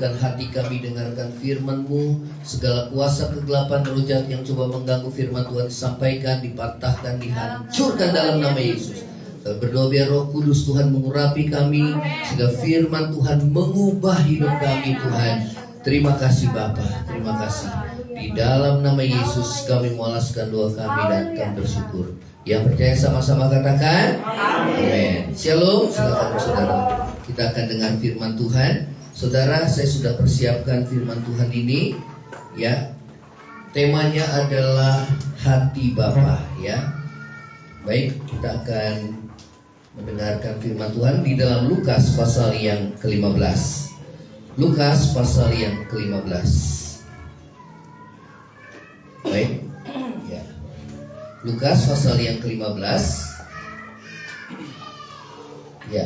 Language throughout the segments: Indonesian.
Sejukkan hati kami dengarkan firman-Mu. Segala kuasa kegelapan roh jahat yang coba mengganggu firman Tuhan disampaikan, dipatahkan, dihancurkan dalam nama Yesus. Kami berdoa biar Roh Kudus Tuhan mengurapi kami, sehingga firman Tuhan mengubah hidup kami Tuhan. Terima kasih Bapa, terima kasih. Di dalam nama Yesus kami mengalaskan doa kami dan kami bersyukur. Yang percaya sama-sama katakan amin. Shalom. Silakan saudara, kita akan dengar firman Tuhan. Saudara, saya sudah persiapkan firman Tuhan ini, ya. Temanya adalah hati Bapa, ya. Baik, kita akan mendengarkan firman Tuhan di dalam Lukas pasal yang ke-15. Lukas pasal yang ke-15. Baik, ya. Lukas pasal yang ke-15. Ya.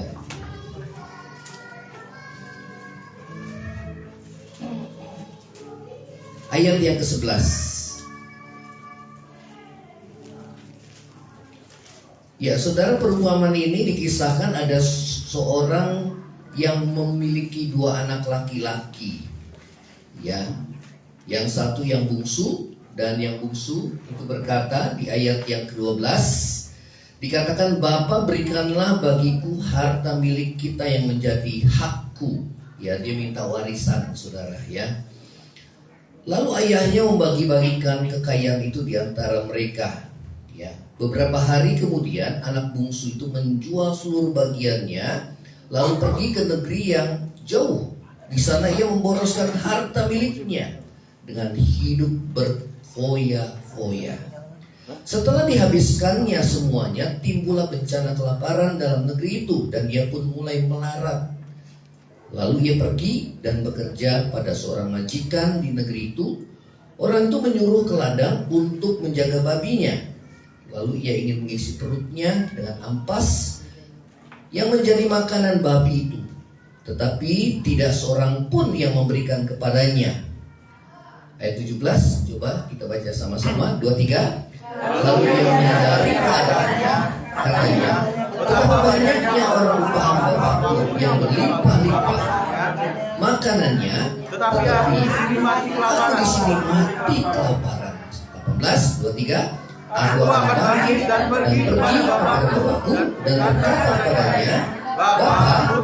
Ayat yang ke-11. Ya, saudara, perumpamaan ini dikisahkan ada seorang yang memiliki dua anak laki-laki. Ya. Yang satu yang bungsu, dan yang bungsu itu berkata di ayat yang ke-12, dikatakan, Bapa, berikanlah bagiku harta milik kita yang menjadi hakku. Ya, dia minta warisan, saudara, ya. Lalu ayahnya membagi-bagikan kekayaan itu di antara mereka. Ya, beberapa hari kemudian anak bungsu itu menjual seluruh bagiannya, lalu pergi ke negeri yang jauh. Di sana ia memboroskan harta miliknya dengan hidup berfoya-foya. Setelah dihabiskannya semuanya, timbullah bencana kelaparan dalam negeri itu, dan dia pun mulai melarat. Lalu ia pergi dan bekerja pada seorang majikan di negeri itu. Orang itu menyuruh ke ladang untuk menjaga babinya. Lalu ia ingin mengisi perutnya dengan ampas yang menjadi makanan babi itu. Tetapi tidak seorang pun yang memberikan kepadanya. Ayat 17, coba kita baca sama-sama. 2, 3. Lalu ia menyadari keadaannya, katanya, betapa banyaknya orang upah Bapakku yang berlimpah-limpah makanannya, tetapi aku di sini mati kelaparan. 18, 2, 3. Aku akan bangkit dan pergi kepada Bapakku dan berkata kepadanya, Bapa, aku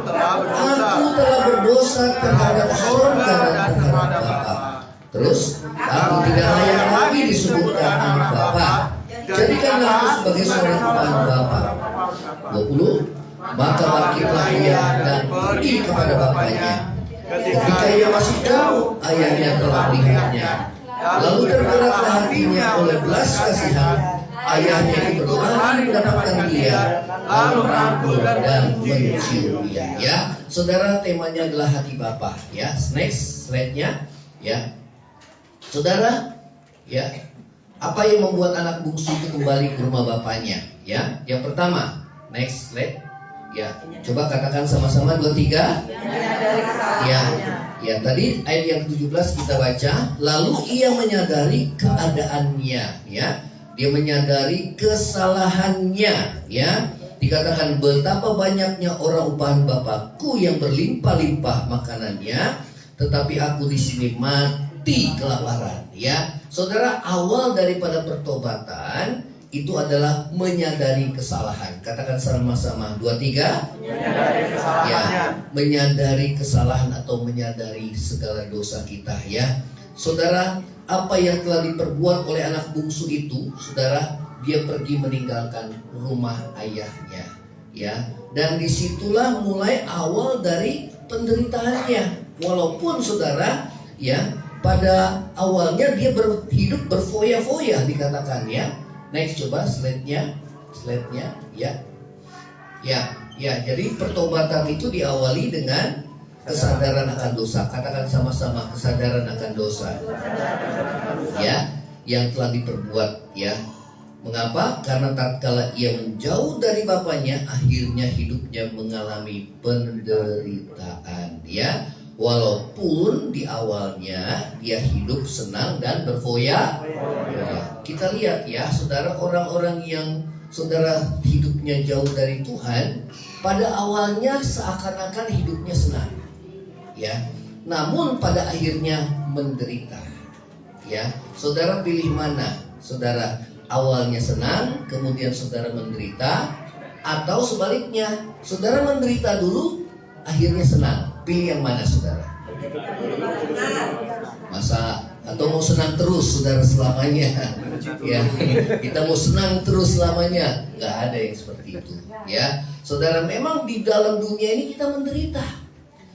telah berdosa terhadap surga dan terhadap Bapa. Terus, aku tidak layak lagi disebutkan anak Bapa. Jadikanlah aku sebagai seorang upahan Bapa. 20. Maka bangkitlah ia dan pergi kepada bapaknya. Ketika ia masih jauh, ayahnya telah melihatnya. Lalu tergeraklah hatinya oleh belas kasihan. Ayahnya itu berlari mendapatkan dia, lalu merangkul dan mencium dia. Ya, saudara, temanya adalah hati Bapa. Ya, next slide-nya. Ya, saudara, ya, apa yang membuat anak bungsu itu kembali ke rumah bapaknya? Ya, yang pertama, next slide. Ya, coba katakan sama-sama 2, 3. Ya, ya, tadi ayat yang 17 kita baca. Lalu ia menyadari keadaannya, ya. Dia menyadari kesalahannya, ya. Dikatakan, betapa banyaknya orang upahan Bapakku yang berlimpah-limpah makanannya, tetapi aku di sini mati kelaparan. Ya, saudara, awal daripada pertobatan itu adalah menyadari kesalahan. Katakan sama-sama 2, 3. Menyadari kesalahan. Ya, menyadari kesalahan atau menyadari segala dosa kita, ya. Saudara, apa yang telah diperbuat oleh anak bungsu itu, saudara, dia pergi meninggalkan rumah ayahnya, ya. Dan disitulah mulai awal dari penderitaannya. Walaupun saudara, ya, pada awalnya dia hidup berfoya-foya, dikatakan, ya. Next, coba slide-nya, ya. Ya, jadi pertobatan itu diawali dengan kesadaran akan dosa. Katakan sama-sama, kesadaran akan dosa. Ya, yang telah diperbuat, ya. Mengapa? Karena tatkala ia menjauh dari bapaknya, akhirnya hidupnya mengalami penderitaan, ya. Walaupun di awalnya dia hidup senang dan berfoya. Kita lihat, ya, saudara, orang-orang yang saudara hidupnya jauh dari Tuhan, pada awalnya seakan-akan hidupnya senang, ya. namun pada akhirnya menderita. Ya, saudara pilih mana? Saudara awalnya senang, kemudian saudara menderita, atau sebaliknya, saudara menderita dulu, akhirnya senang. Pilih yang mana, saudara? Masa atau mau senang terus, saudara, selamanya? Ya, kita mau senang terus selamanya? Nggak ada yang seperti itu. Ya, saudara, memang di dalam dunia ini kita menderita.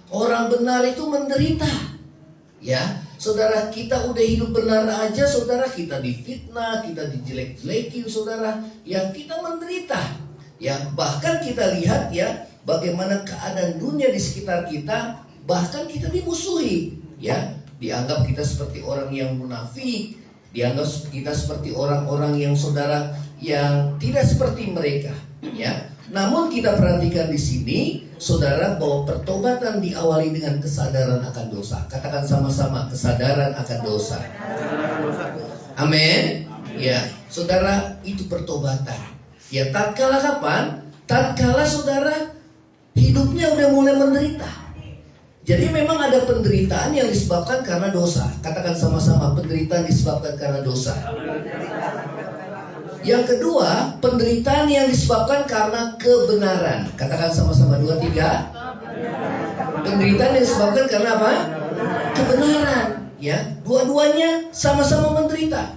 Orang benar itu menderita. Ya, saudara, kita udah hidup benar aja, saudara, kita difitnah, kita dijelek-jelekin, saudara, yang kita menderita. Ya, bahkan kita lihat ya bagaimana keadaan dunia di sekitar kita, bahkan kita dimusuhi. Ya, dianggap kita seperti orang yang munafik, dianggap kita seperti orang-orang yang saudara yang tidak seperti mereka. Ya, namun kita perhatikan di sini, saudara, bahwa pertobatan diawali dengan kesadaran akan dosa. Katakan sama-sama, kesadaran akan dosa. Amin. Ya, saudara, itu pertobatan. Ya, tatkala kapan? Tatkala saudara hidupnya udah mulai menderita. Jadi memang ada penderitaan yang disebabkan karena dosa. Katakan sama-sama, penderitaan disebabkan karena dosa. Yang kedua, penderitaan yang disebabkan karena kebenaran. Katakan sama-sama, 2, 3. Penderitaan yang disebabkan karena apa? Kebenaran. Ya, dua-duanya sama-sama menderita.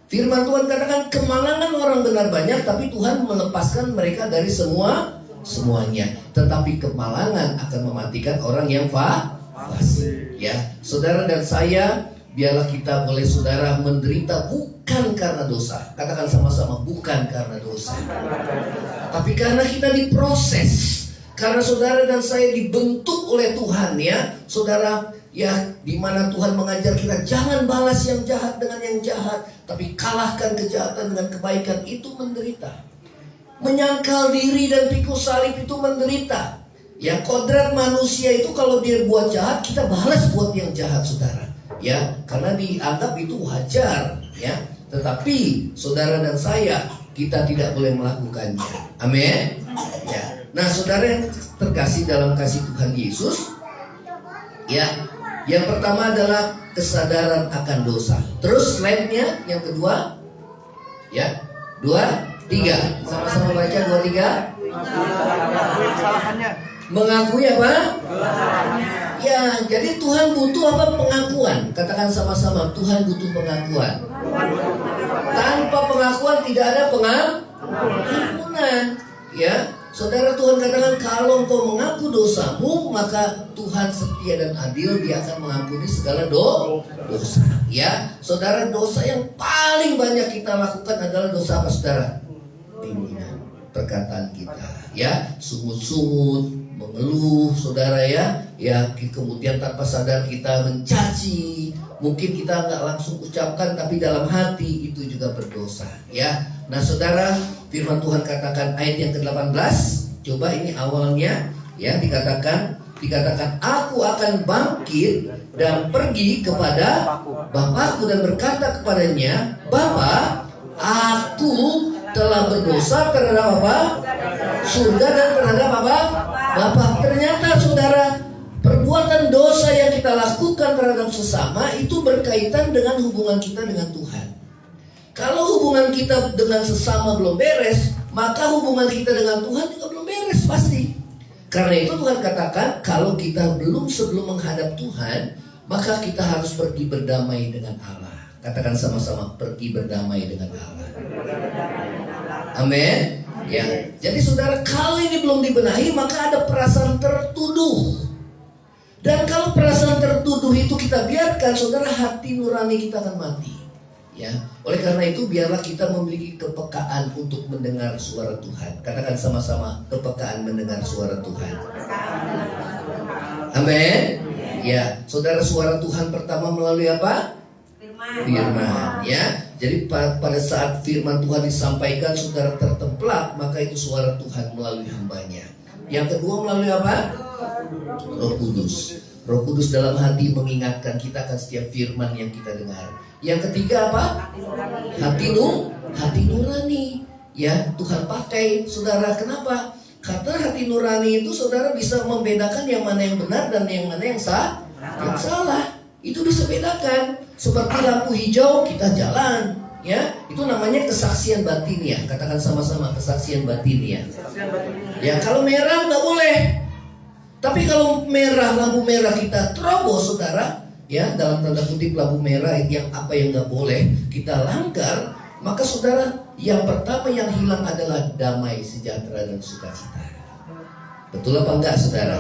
Firman Tuhan katakan kemalangan orang benar banyak, tapi Tuhan melepaskan mereka dari semuanya. Tetapi kemalangan akan mematikan orang yang fasik. Ya, saudara dan saya, biarlah kita boleh saudara menderita bukan karena dosa. Katakan sama-sama, bukan karena dosa. Tapi karena kita diproses. Karena saudara dan saya dibentuk oleh Tuhan, ya, saudara, ya, di mana Tuhan mengajar kita jangan balas yang jahat dengan yang jahat, tapi kalahkan kejahatan dengan kebaikan. Itu menderita. Menyangkal diri dan pikul salib itu menderita. Ya, kodrat manusia itu kalau dia buat jahat, kita balas buat yang jahat, saudara. Ya, karena dianggap itu wajar. Ya, tetapi saudara dan saya, kita tidak boleh melakukannya. Amin. Ya. Nah, saudara yang terkasih dalam kasih Tuhan Yesus, ya, yang pertama adalah kesadaran akan dosa. Terus slide-nya yang kedua, ya, 2, 3. Sama-sama baca 2, 3. Mengakui apa? Ya, jadi Tuhan butuh apa? Pengakuan. Katakan sama-sama, Tuhan butuh pengakuan. Tanpa pengakuan tidak ada pengampunan. Ya, saudara, Tuhan katakan kalau engkau mengaku dosamu, maka Tuhan setia dan adil, Dia akan mengampuni segala dosa. Ya, saudara, dosa yang paling banyak kita lakukan adalah dosa apa, saudara? Pimpinan perkataan kita, ya, sungut-sungut, mengeluh, saudara, ya, kemudian tanpa sadar kita mencaci. Mungkin kita nggak langsung ucapkan, tapi dalam hati itu juga berdosa. Ya, nah saudara, firman Tuhan katakan ayat yang ke-18. Coba ini awalnya, ya, dikatakan aku akan bangkit dan pergi kepada Bapakku dan berkata kepadanya, Bapa, aku telah berdosa terhadap apa? Surga dan terhadap apa? Bapa. Ternyata saudara, perbuatan dosa yang kita lakukan terhadap sesama itu berkaitan dengan hubungan kita dengan Tuhan. Kalau hubungan kita dengan sesama belum beres, maka hubungan kita dengan Tuhan juga belum beres pasti. Karena itu Tuhan katakan, kalau kita sebelum menghadap Tuhan, maka kita harus pergi berdamai dengan Allah. Katakan sama-sama, pergi berdamai dengan Allah. Amin. Ya, jadi saudara, kalau ini belum dibenahi, maka ada perasaan tertuduh. Dan kalau perasaan tertuduh itu kita biarkan, saudara, hati nurani kita akan mati. Ya, oleh karena itu biarlah kita memiliki kepekaan untuk mendengar suara Tuhan. Katakan sama-sama, kepekaan mendengar suara Tuhan. Amin. Ya, saudara, suara Tuhan pertama melalui apa? Firman. Ya, jadi pada saat firman Tuhan disampaikan, saudara tertemplak, maka itu suara Tuhan melalui hambanya. Yang kedua melalui apa? Roh Kudus. Roh Kudus dalam hati mengingatkan kita akan setiap firman yang kita dengar. Yang ketiga apa? Hati nurani. Ya, Tuhan pakai saudara. Kenapa? Karena hati nurani itu saudara bisa membedakan yang mana yang benar dan yang mana yang salah. Yang salah. Itu bisa bedakan. Seperti lampu hijau kita jalan, ya. Itu namanya kesaksian batiniah. Katakan sama-sama, kesaksian batiniah. Ya, kalau merah nggak boleh. Tapi kalau merah, lampu merah kita terobos, saudara, ya, dalam tanda kutip lampu merah yang apa yang nggak boleh kita langgar, maka saudara, yang pertama yang hilang adalah damai, sejahtera, dan sukacita. Betul apa enggak, saudara?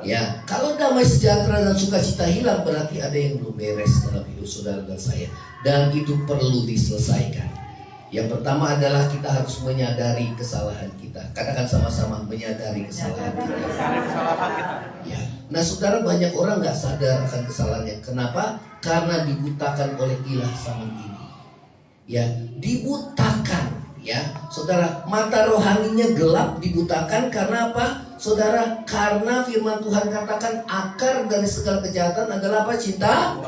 Ya, kalau damai, sejahtera, dan sukacita hilang, berarti ada yang belum beres dalam hidup saudara dan saya, dan itu perlu diselesaikan. Yang pertama adalah kita harus menyadari kesalahan kita. Katakan sama-sama, menyadari kesalahan kita. Ya. Nah, saudara, banyak orang nggak sadar akan kesalahannya. Kenapa? Karena dibutakan oleh ilah zaman ini. Ya, dibutakan. Ya, saudara, mata rohaninya gelap, dibutakan karena apa? Saudara, karena firman Tuhan katakan akar dari segala kejahatan adalah apa? Cinta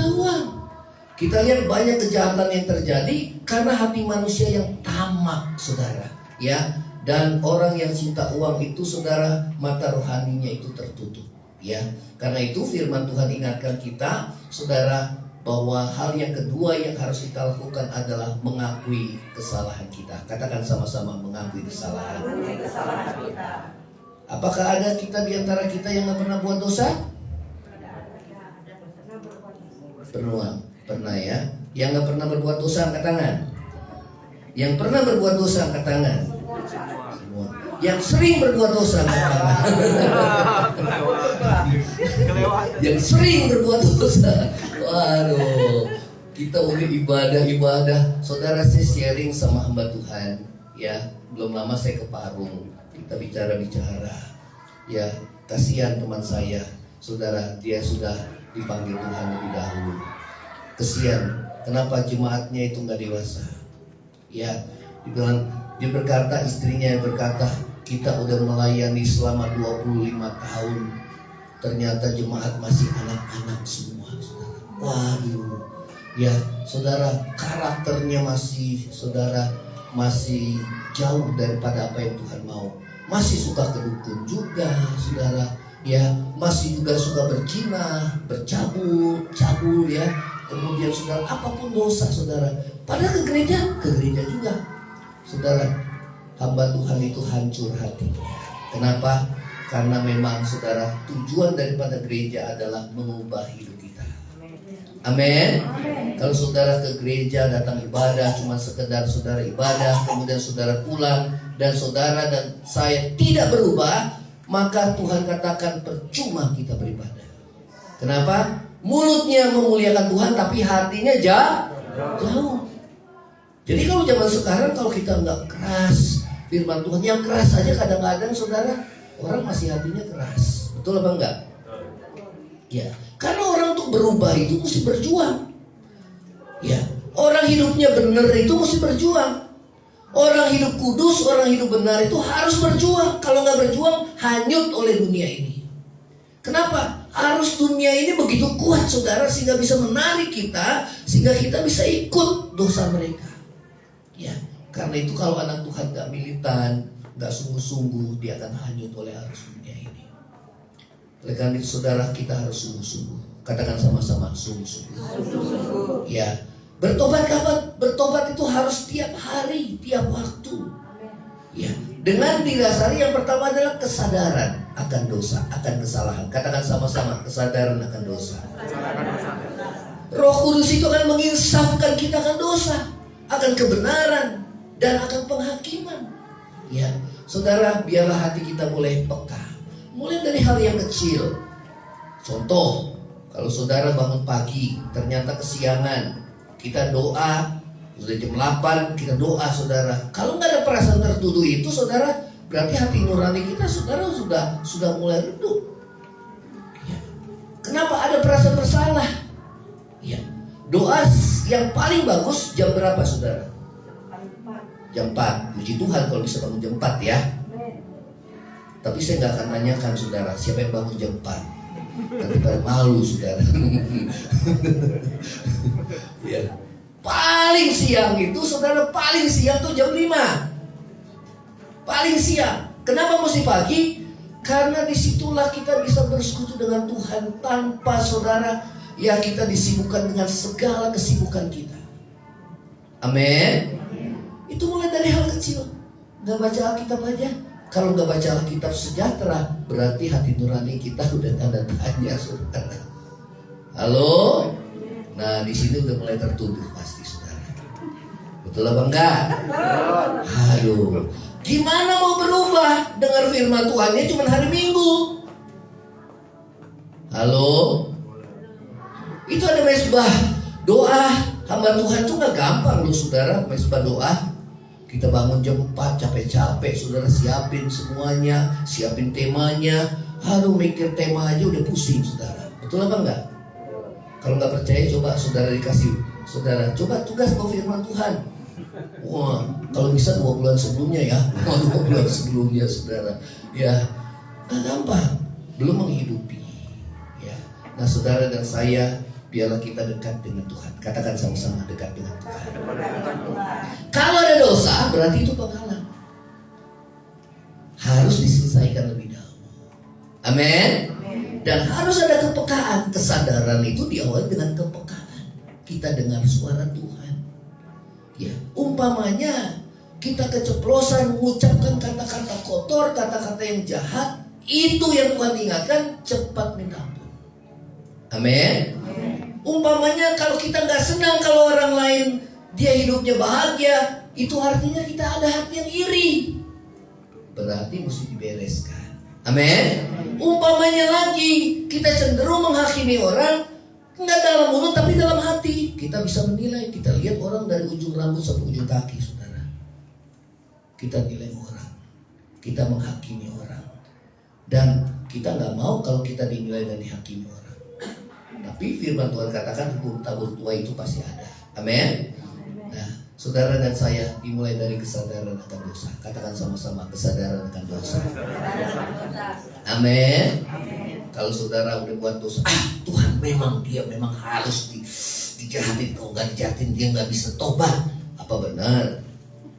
uang. Kita lihat banyak kejahatan yang terjadi karena hati manusia yang tamak, saudara. Ya, dan orang yang cinta uang itu, saudara, mata rohaninya itu tertutup. Ya, karena itu firman Tuhan ingatkan kita, saudara, bahwa hal yang kedua yang harus kita lakukan adalah mengakui kesalahan kita. Katakan sama-sama, mengakui kesalahan kita. Apakah ada kita di antara kita yang nggak pernah buat dosa? Pernah ya. Yang nggak pernah berbuat dosa angkat tangan. Yang pernah berbuat dosa angkat tangan. Semua. Yang sering berbuat dosa angkat tangan. Yang sering berbuat dosa. Waduh, kita udah ibadah. Saudara, saya sharing sama hamba Tuhan. Ya, belum lama saya ke Parung. Kita bicara. Ya, kasihan teman saya. Saudara, dia sudah dipanggil Tuhan lebih dahulu. Kesian, kenapa jemaatnya itu nggak dewasa? Ya, dia berkata, istrinya berkata, kita udah melayani selama 25 tahun. Ternyata jemaat masih anak-anak semua, saudara. Waduh, ya, saudara, karakternya masih jauh daripada apa yang Tuhan mau. Masih suka kedukun juga, saudara. Ya, masih juga suka berzina, bercabul, ya. Kemudian saudara, apapun dosa, saudara. Padahal ke gereja juga. Saudara, hamba Tuhan itu hancur hatinya. Kenapa? Karena memang, saudara, tujuan daripada gereja adalah mengubah hidup kita. Amin. Kalau saudara ke gereja, datang ibadah, cuma sekedar saudara ibadah, kemudian saudara pulang, dan saudara dan saya tidak berubah, maka Tuhan katakan percuma kita beribadah. Kenapa? Mulutnya memuliakan Tuhan, tapi hatinya jauh. Jadi kalau zaman sekarang, kalau kita nggak keras firman Tuhan, yang keras saja kadang-kadang, saudara, orang masih hatinya keras. Betul apa enggak? Ya, karena orang untuk berubah itu mesti berjuang. Ya, orang hidupnya benar itu mesti berjuang. Orang hidup kudus, orang hidup benar itu harus berjuang. Kalau nggak berjuang, hanyut oleh dunia ini. Kenapa? Arus dunia ini begitu kuat, saudara, sehingga bisa menarik kita, sehingga kita bisa ikut dosa mereka. Ya, karena itu kalau anak Tuhan nggak militan, nggak sungguh-sungguh, dia akan hanyut oleh arus dunia ini. Oleh karena itu, saudara, kita harus sungguh-sungguh. Katakan sama-sama, sungguh-sungguh. Ya, bertobat kapan? Bertobat itu harus tiap hari, tiap waktu. Ya, dengan didasari yang pertama adalah kesadaran akan dosa, akan kesalahan. Katakan sama-sama, kesadaran akan dosa. Roh Kudus itu akan menginsafkan kita akan dosa, akan kebenaran, dan akan penghakiman. Ya, saudara, biarlah hati kita mulai peka. Mulai dari hal yang kecil. Contoh, kalau saudara bangun pagi, ternyata kesiangan, kita doa. Sudah jam 8 kita doa, saudara. Kalau nggak ada perasaan tertuduh itu, saudara, berarti hati nurani kita, saudara, sudah mulai redup. Ya. Kenapa ada perasaan bersalah? Ya. Doa yang paling bagus jam berapa, saudara? Jam 4. Puji Tuhan kalau bisa bangun jam 4 ya. Tapi saya nggak akan tanyakan, saudara, siapa yang bangun jam 4. Nanti pada malu, saudara. Ya. Paling siang itu, saudara, paling siang tuh jam 5. Paling siang. Kenapa mesti pagi? Karena disitulah kita bisa bersekutu dengan Tuhan. Tanpa saudara, ya kita disibukkan dengan segala kesibukan kita. Amin. Itu mulai dari hal kecil. Gak baca Alkitab aja. Kalau gak baca Alkitab sejahtera, berarti hati nurani kita udah tanda tanya, saudara. Halo? Nah, di sini udah mulai tertuduh pasti, saudara. Betul apa enggak? Aduh, gimana mau berubah dengar firman Tuhannya cuma hari Minggu? Halo? Itu ada mesbah doa hamba Tuhan tuh gak gampang loh, saudara. Mesbah doa, kita bangun jam 4 capek-capek, saudara, siapin semuanya, siapin temanya. Aduh, mikir tema aja udah pusing, saudara. Betul apa enggak? Kalau nggak percaya, coba saudara dikasih, saudara coba tugas bawa firman Tuhan. Wah, kalau bisa 2 bulan sebelumnya ya. 2 bulan sebelumnya, saudara. Ya, nggak gampang. Belum menghidupi. Ya. Nah, saudara dan saya, biarlah kita dekat dengan Tuhan. Katakan sama-sama, dekat dengan Tuhan. Kalau ada dosa, berarti itu penghalang. Harus diselesaikan lebih dahulu. Amin. Dan harus ada kepekaan. Kesadaran itu diawali dengan kepekaan. Kita dengar suara Tuhan. Ya, umpamanya kita keceplosan mengucapkan kata-kata kotor, kata-kata yang jahat, itu yang Tuhan ingatkan, cepat minta ampun. Amin. Umpamanya kalau kita nggak senang kalau orang lain dia hidupnya bahagia, itu artinya kita ada hati yang iri. Berarti mesti dibereskan. Amin. Umpamanya lagi kita cenderung menghakimi orang, nggak dalam mulut tapi dalam hati. Kita bisa menilai, kita lihat orang dari ujung rambut sampai ujung kaki, saudara. Kita nilai orang, kita menghakimi orang, dan kita nggak mau kalau kita dinilai dan dihakimi orang. Tapi firman Tuhan katakan hukum tabur tua itu pasti ada. Amin. Nah, saudara dan saya dimulai dari kesadaran akan dosa. Katakan sama-sama, kesadaran akan dosa. Amin. Kalau saudara udah buat dosa, Tuhan dia memang harus dijahatin. Kalau nggak dijahatin dia nggak bisa tobat. Apa benar?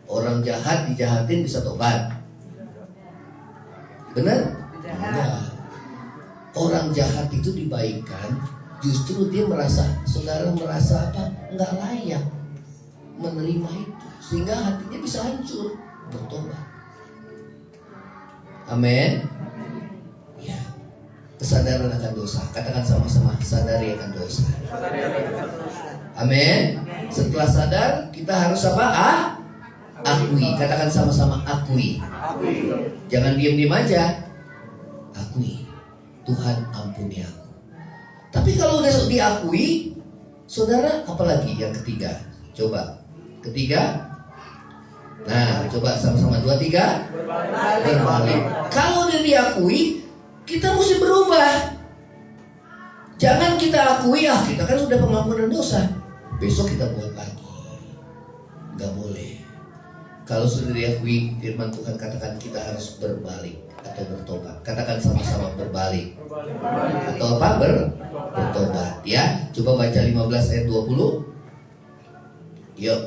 Orang jahat dijahatin bisa tobat? Benar? Enggak. Orang jahat itu dibaikan, justru dia saudara merasa apa? Nggak layak menerima itu, sehingga hatinya bisa hancur, bertobat. Amin. Ya, kesadaran akan dosa. Katakan sama-sama, sadari akan dosa. Amin. Setelah sadar, kita harus apa? Akui. Katakan sama-sama, akui. Jangan diam-diam aja. Akui. Tuhan, ampuni aku. Tapi kalau udah diakui, saudara, apalagi yang ketiga? Coba. Ketiga. Nah, coba sama-sama 2, 3. Berbalik. Kalau udah diakui, kita mesti berubah. Jangan kita akui, kita kan sudah pengampunan dosa, besok kita buat lagi. Gak boleh. Kalau sudah diakui, firman Tuhan katakan kita harus berbalik atau bertobat. Katakan sama-sama, berbalik. Atau apa? Bertobat. Ya, coba baca 15 ayat 20. Yuk,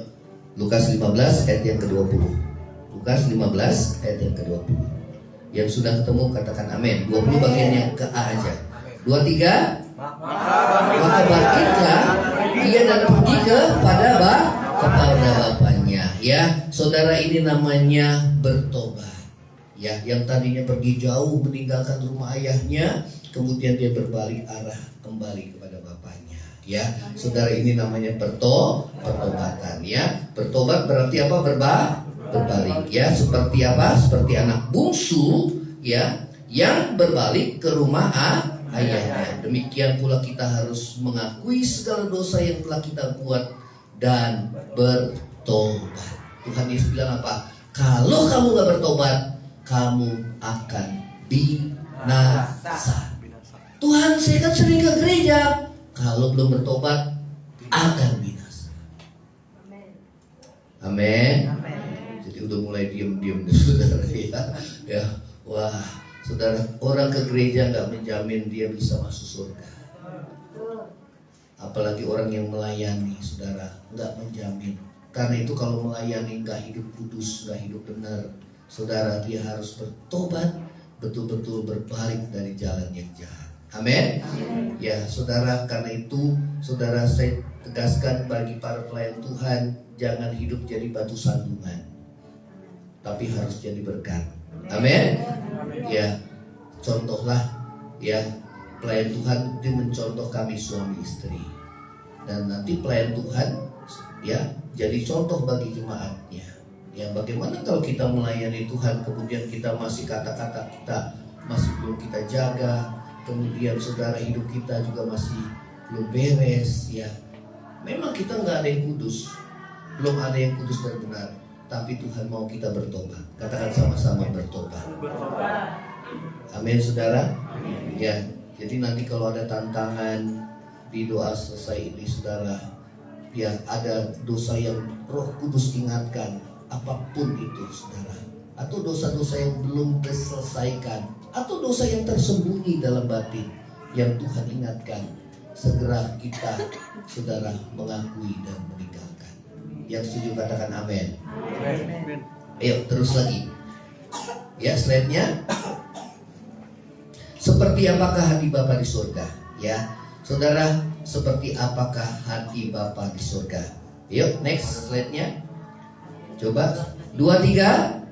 Lukas 15 ayat yang ke-20. Lukas 15 ayat yang ke-20. Yang sudah ketemu katakan amin. 20 bagian yang ke A aja. 2, 3. Maka bangkitlah ia dan pergi kepada bapaknya. Ya, saudara, ini namanya bertobat. Ya, yang tadinya pergi jauh meninggalkan rumah ayahnya, kemudian dia berbalik arah kembali kepada bapaknya. Ya, saudara, ini namanya pertobatan. Ya, bertobat berarti apa? Berbalik. Ya, seperti apa? Seperti anak bungsu, ya, yang berbalik ke rumah ayahnya. Demikian pula kita harus mengakui segala dosa yang telah kita buat dan bertobat. Tuhan Yesus bilang apa? Kalau kamu gak bertobat, kamu akan binasa. Tuhan, saya kan sering ke gereja. Kalau belum bertobat, akan binasa. Amin. Jadi udah mulai diam-diam deh, saudara. Ya, wah, saudara, orang ke gereja nggak menjamin dia bisa masuk surga. Apalagi orang yang melayani, saudara, nggak menjamin. Karena itu kalau melayani nggak hidup kudus, nggak hidup benar, saudara, dia harus bertobat betul-betul berbalik dari jalan yang jahat. Amin. Ya saudara, karena itu saudara, saya tegaskan bagi para pelayan Tuhan, jangan hidup jadi batu sandungan, tapi harus jadi berkat. Amin. Ya, contohlah ya pelayan Tuhan itu mencontoh kami suami istri, dan nanti pelayan Tuhan ya jadi contoh bagi jemaatnya. Ya, bagaimana kalau kita melayani Tuhan kemudian kita masih kata-kata kita masih belum kita jaga, kemudian saudara hidup kita juga masih belum beres ya. Memang kita nggak ada yang kudus, belum ada yang kudus dan benar, tapi Tuhan mau kita bertobat. Katakan sama-sama bertobat. Amin saudara. Ya, jadi nanti kalau ada tantangan di doa selesai ini saudara, ya ada dosa yang Roh Kudus ingatkan, apapun itu saudara, atau dosa-dosa yang belum diselesaikan, atau dosa yang tersembunyi dalam batin yang Tuhan ingatkan, segera kita saudara mengakui dan meninggalkan. Yang setuju katakan amin. Ayo terus lagi ya, slide-nya. Seperti apakah hati Bapa di surga? Ya saudara, seperti apakah hati Bapa di surga? Yuk next slide-nya. Coba 2-3.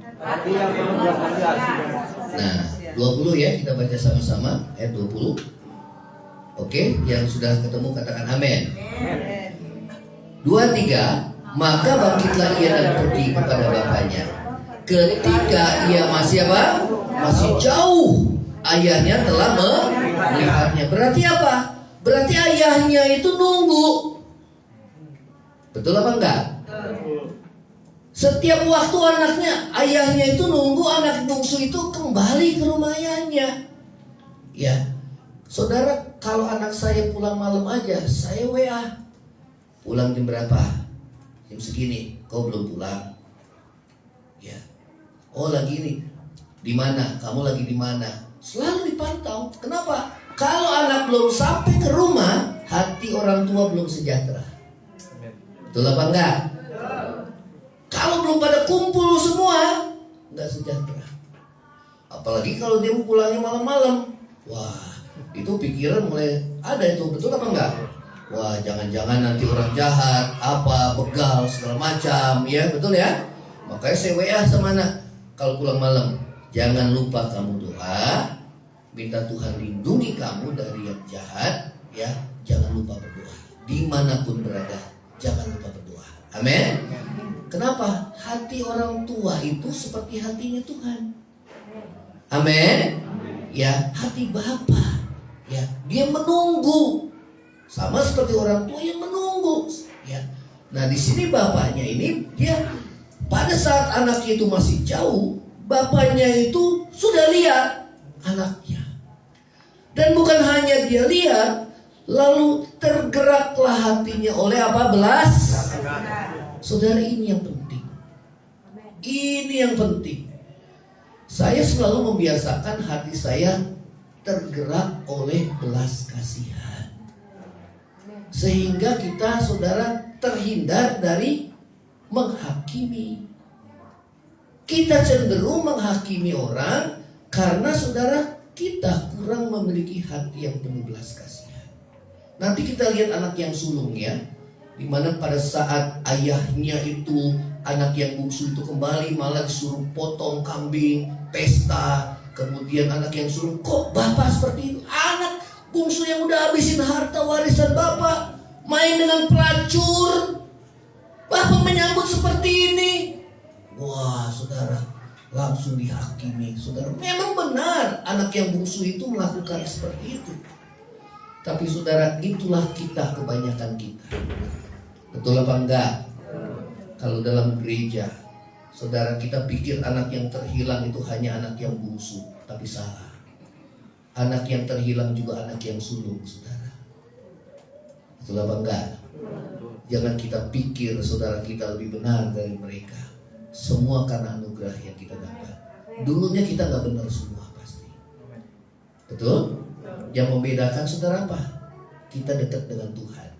Nah 20 ya, kita baca sama-sama ayat 20. Oke, yang sudah ketemu katakan amin. 2-3. Maka bangkitlah ia dan pergi kepada bapaknya. Ketika ia masih apa? Masih jauh, ayahnya telah melihatnya. Berarti apa? Berarti ayahnya itu nunggu. Betul apa enggak? Setiap waktu ayahnya itu nunggu anak bungsu itu kembali ke rumah ayahnya. Ya, saudara, kalau anak saya pulang malam aja, saya WA. Pulang jam berapa? Jam segini. Kau belum pulang? Ya. Oh lagi nih. Di mana? Kamu lagi di mana? Selalu dipantau. Kenapa? Kalau anak belum sampai ke rumah, hati orang tua belum sejahtera. Betul apa enggak? Kalau belum pada kumpul semua, enggak sejahtera. Apalagi kalau dia pulangnya malam-malam. Wah, itu pikiran mulai ada itu. Betul apa enggak? Wah, jangan-jangan nanti orang jahat, apa, begal, segala macam. Ya, betul ya? Makanya saya WA sama anak, kalau pulang malam, jangan lupa kamu doa, minta Tuhan lindungi kamu dari yang jahat. Ya, jangan lupa berdoa. Dimanapun berada, jangan lupa berdoa. Amin. Kenapa? Hati orang tua itu seperti hatinya Tuhan. Amin. Ya, hati Bapa. Ya, dia menunggu. Sama seperti orang tua yang menunggu. Ya. Nah, di sini bapaknya ini dia pada saat anaknya itu masih jauh, bapaknya itu sudah lihat anaknya. Dan bukan hanya dia lihat, lalu tergeraklah hatinya oleh apa? Belas. Saudara, ini yang penting. Ini yang penting. Saya selalu membiasakan hati saya tergerak oleh belas kasihan. Sehingga kita saudara terhindar dari menghakimi. Kita cenderung menghakimi orang karena saudara kita kurang memiliki hati yang penuh belas kasihan. Nanti kita lihat anak yang sulung ya, dimana pada saat ayahnya itu, anak yang bungsu itu kembali malah disuruh potong kambing, pesta. Kemudian anak yang sulung, kok bapak seperti itu? Anak bungsu yang udah habisin harta warisan bapak, main dengan pelacur, bapak menyambut seperti ini. Wah saudara, langsung dihakimi. Saudara, memang benar anak yang bungsu itu melakukan seperti itu. Tapi saudara, itulah kita, kebanyakan kita. Betul apa enggak? Kalau dalam gereja, saudara, kita pikir anak yang terhilang itu hanya anak yang bungsu, tapi salah. Anak yang terhilang juga anak yang sulung, saudara. Betul apa enggak? Jangan kita pikir saudara kita lebih benar dari mereka. Semua karena anugerah yang kita dapat. Dulunya kita nggak benar semua pasti. Betul? Yang membedakan saudara apa? Kita dekat dengan Tuhan.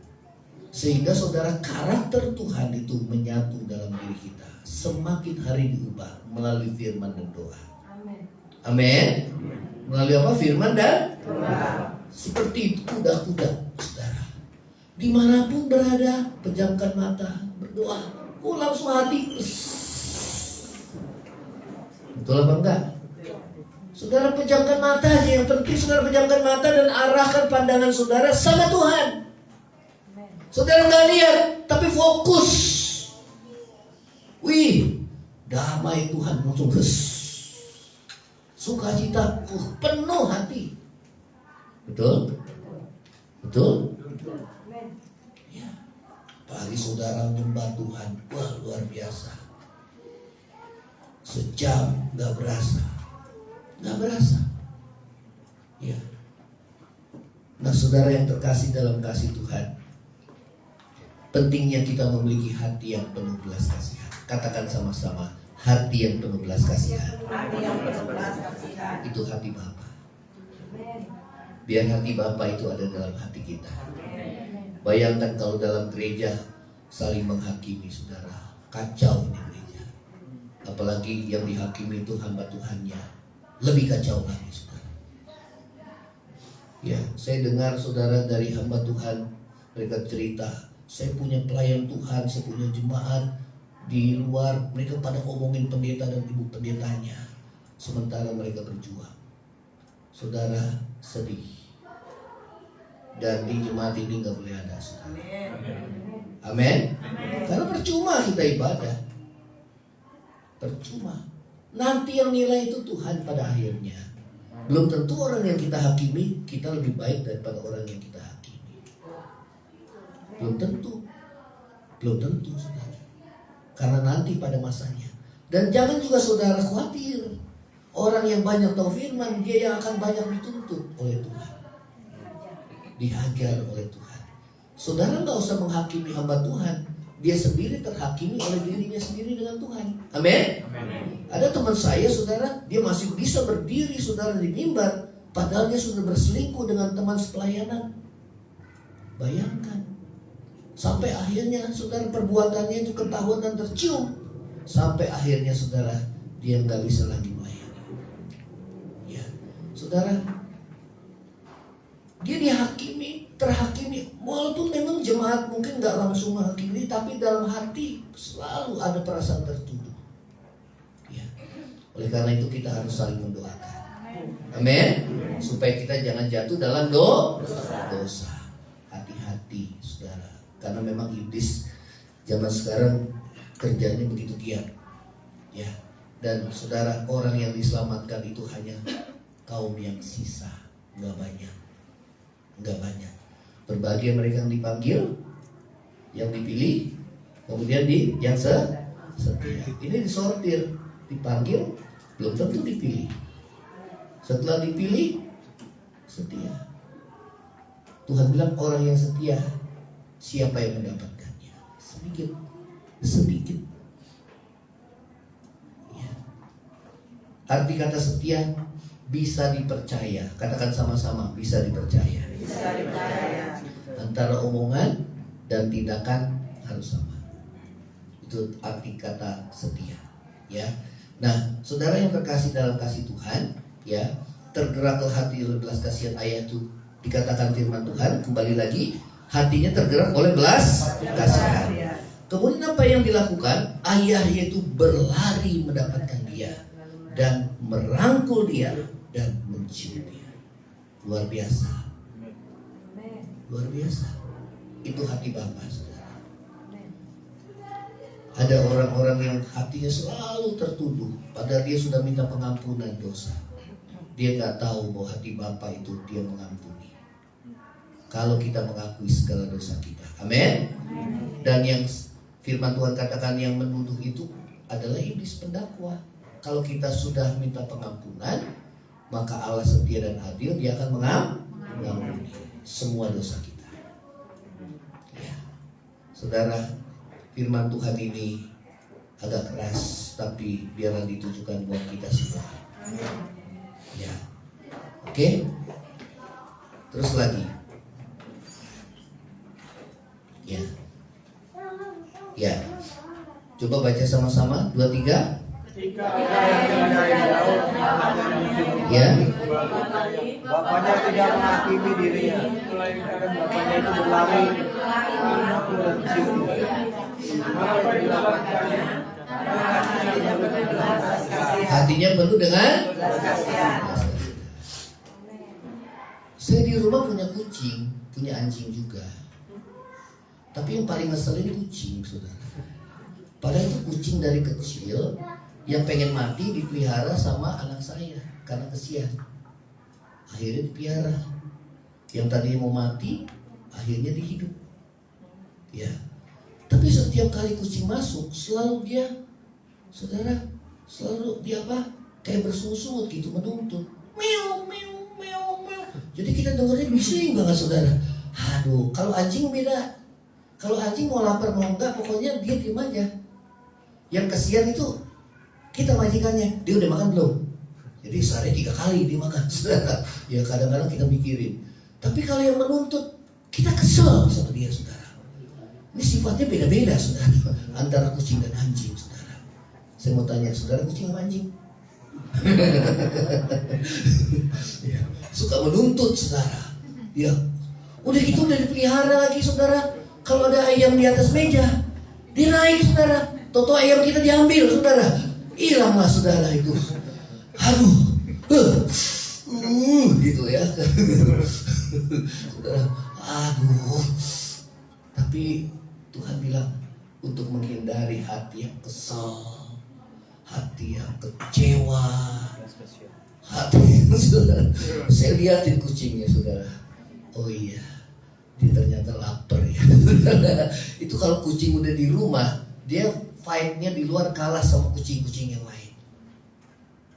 Sehingga saudara, karakter Tuhan itu menyatu dalam diri kita. Semakin hari diubah melalui firman dan doa. Amin. Melalui apa? Firman dan seperti kuda-kuda, saudara. Dimanapun berada, pejamkan mata, berdoa. Langsung hati. Betul apa enggak? Saudara pejamkan mata aja. Yang penting saudara pejamkan mata dan arahkan pandangan saudara sama Tuhan. Saudara nggak lihat, tapi fokus. Wih, damai Tuhan langsung sukacita penuh hati. Betul? Betul? Ya. Apalagi saudara menyembah Tuhan, wah luar biasa. Sejam nggak berasa, nggak berasa. Ya. Nah, saudara yang terkasih dalam kasih Tuhan, pentingnya kita memiliki hati yang penuh belas kasihan. Katakan sama-sama, hati yang penuh belas kasihan. Itu hati Bapa. Biar hati Bapa itu ada dalam hati kita. Bayangkan kalau dalam gereja saling menghakimi, saudara, kacau ini gereja. Apalagi yang dihakimi itu hamba Tuhannya, lebih kacau lagi, saudara. Ya, saya dengar saudara dari hamba Tuhan, mereka cerita, saya punya pelayan Tuhan, saya punya jemaat di luar, mereka pada ngomongin pendeta dan ibu pendetanya, sementara mereka berjuang. Saudara sedih. Dan di jemaat ini gak boleh ada, saudara. Amin. Karena percuma kita ibadah. Percuma. Nanti yang nilai itu Tuhan pada akhirnya. Belum tentu orang yang kita hakimi kita lebih baik daripada orang yang kita hakimi. Belum tentu. Belum tentu, saudara. Karena nanti pada masanya. Dan jangan juga saudara khawatir. Orang yang banyak tahu firman, dia yang akan banyak dituntut oleh Tuhan, dihajar oleh Tuhan. Saudara nggak usah menghakimi hamba Tuhan, dia sendiri terhakimi oleh dirinya sendiri dengan Tuhan. Amin. Ada teman saya, saudara, dia masih bisa berdiri, saudara, di mimbar, padahal dia sudah berselingkuh dengan teman sepelayanan. Bayangkan, sampai akhirnya, saudara, perbuatannya itu ketahuan dan tercium, sampai akhirnya, saudara, dia nggak bisa lagi melayani. Ya, saudara, dia dihakimi, terhakimi, walaupun memang jemaat mungkin nggak langsung menghakimi, tapi dalam hati selalu ada perasaan tertuduh. Ya. Oleh karena itu kita harus saling mendoakan. Amin. Supaya kita jangan jatuh dalam dosa. Hati-hati, saudara. Karena memang iblis zaman sekarang kerjanya begitu giat. Ya. Dan saudara, orang yang diselamatkan itu hanya kaum yang sisa, nggak banyak. Enggak banyak. Berbagai mereka yang dipanggil, yang dipilih, kemudian yang setia. Ini disortir, dipanggil, belum tentu dipilih. Setelah dipilih, setia. Tuhan bilang orang yang setia, siapa yang mendapatkannya? Sedikit, sedikit. Ya. Arti kata setia, bisa dipercaya. Katakan sama-sama, bisa dipercaya. Bisa dipercaya. Antara omongan dan tindakan harus sama. Itu arti kata setia. Ya. Nah, saudara yang terkasih dalam kasih Tuhan, ya, tergeraklah hati oleh belas kasihan ayah itu dikatakan firman Tuhan. Kembali lagi, hatinya tergerak oleh belas kasihan. Kemudian apa yang dilakukan? Ayahnya itu berlari mendapatkan dia dan merangkul dia dan mencium dia. Luar biasa. Luar biasa. Itu hati Bapa, saudara. Ada orang-orang yang hatinya selalu tertuduh, padahal dia sudah minta pengampunan dosa. Dia nggak tahu bahwa hati Bapa itu dia mengampuni. Kalau kita mengakui segala dosa kita. Amin. Dan yang firman Tuhan katakan yang menuduh itu adalah iblis pendakwa. Kalau kita sudah minta pengampunan, maka Allah setia dan adil, dia akan mengampuni semua dosa kita. Ya. Saudara, firman Tuhan ini agak keras, tapi biarlah ditujukan buat kita semua. Ya. Oke. Terus lagi. Ya. Ya. Coba baca sama-sama 2, 3. Ketika Ya. Bapaknya tidak menghakimi dirinya, melainkan bapaknya itu berlari mengaku dan cium. Maka itu dilakukannya. Hatinya penuh dengan saya di rumah punya kucing, punya anjing juga. Tapi yang paling ngeselin kucing, saudara. Padahal itu kucing dari kecil yang pengen mati dipelihara sama anak saya karena kesian. Akhirnya dipelihara. Yang tadinya mau mati, akhirnya dihidup. Ya. Tapi setiap kali kucing masuk, selalu dia, saudara, selalu dia apa? Kayak bersungut-sungut gitu, menuntut. Meow, meow, meow, meow. Jadi kita dengarnya bising banget, saudara. Aduh, kalau anjing beda. Kalau anjing mau lapar mau enggak, pokoknya dia diem aja. Yang kesian itu kita majikannya, dia udah makan belum? Jadi sehari 3 kali dia makan. Ya kadang-kadang kita mikirin. Tapi kalau yang menuntut, kita kesel sama dia, saudara. Ini sifatnya beda-beda, saudara, antara kucing dan anjing, saudara. Saya mau tanya, saudara kucing sama anjing? Ya, suka menuntut, saudara. Ya, udah gitu udah dipelihara lagi, saudara. Kalau ada ayam di atas meja, dia naik, saudara. Toto ayam kita diambil, saudara. Hilanglah, saudara, itu. Aduh, gitu ya. Saudara, aduh. Tapi Tuhan bilang untuk menghindari hati yang kesal, hati yang kecewa, hati yang saudara. Saya lihatin kucingnya, saudara. Oh iya, dia ternyata lapar ya. Itu kalau kucing udah di rumah, dia fight-nya di luar kalah sama kucing-kucing yang lain.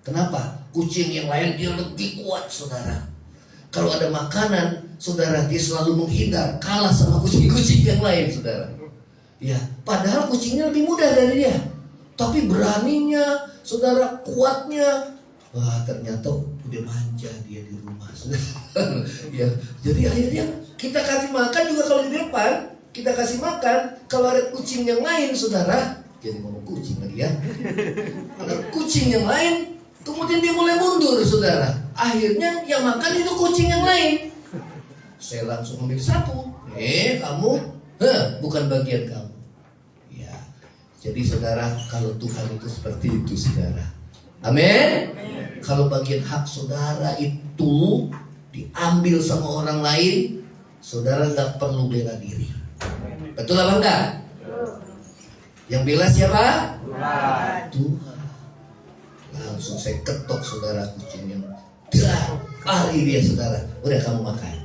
Kenapa? Kucing yang lain dia lebih kuat, saudara. Kalau ada makanan, saudara, dia selalu menghindar, kalah sama kucing-kucing yang lain, saudara. Ya, padahal kucingnya lebih mudah dari dia. Tapi beraninya, saudara, kuatnya. Wah, ternyata udah manja dia di rumah, saudara. Ya, jadi akhirnya kita kasih makan juga kalau di depan, kita kasih makan. Kalau ada kucing yang lain, saudara, jadi ngomong kucing lagi ya. Ada kucing yang lain, kemudian dia mulai mundur, saudara. Akhirnya yang makan itu kucing yang lain. Saya langsung ambil satu. Kamu, bukan bagian kamu. Ya, jadi saudara, kalau Tuhan itu seperti itu, saudara. Amin. Kalau bagian hak saudara itu diambil sama orang lain, saudara nggak perlu bela diri. Betul apa enggak? Yang bela siapa? Tuhan. Langsung saya ketok, saudara, kucingnya. Lari dia, saudara. Udah, kamu makan.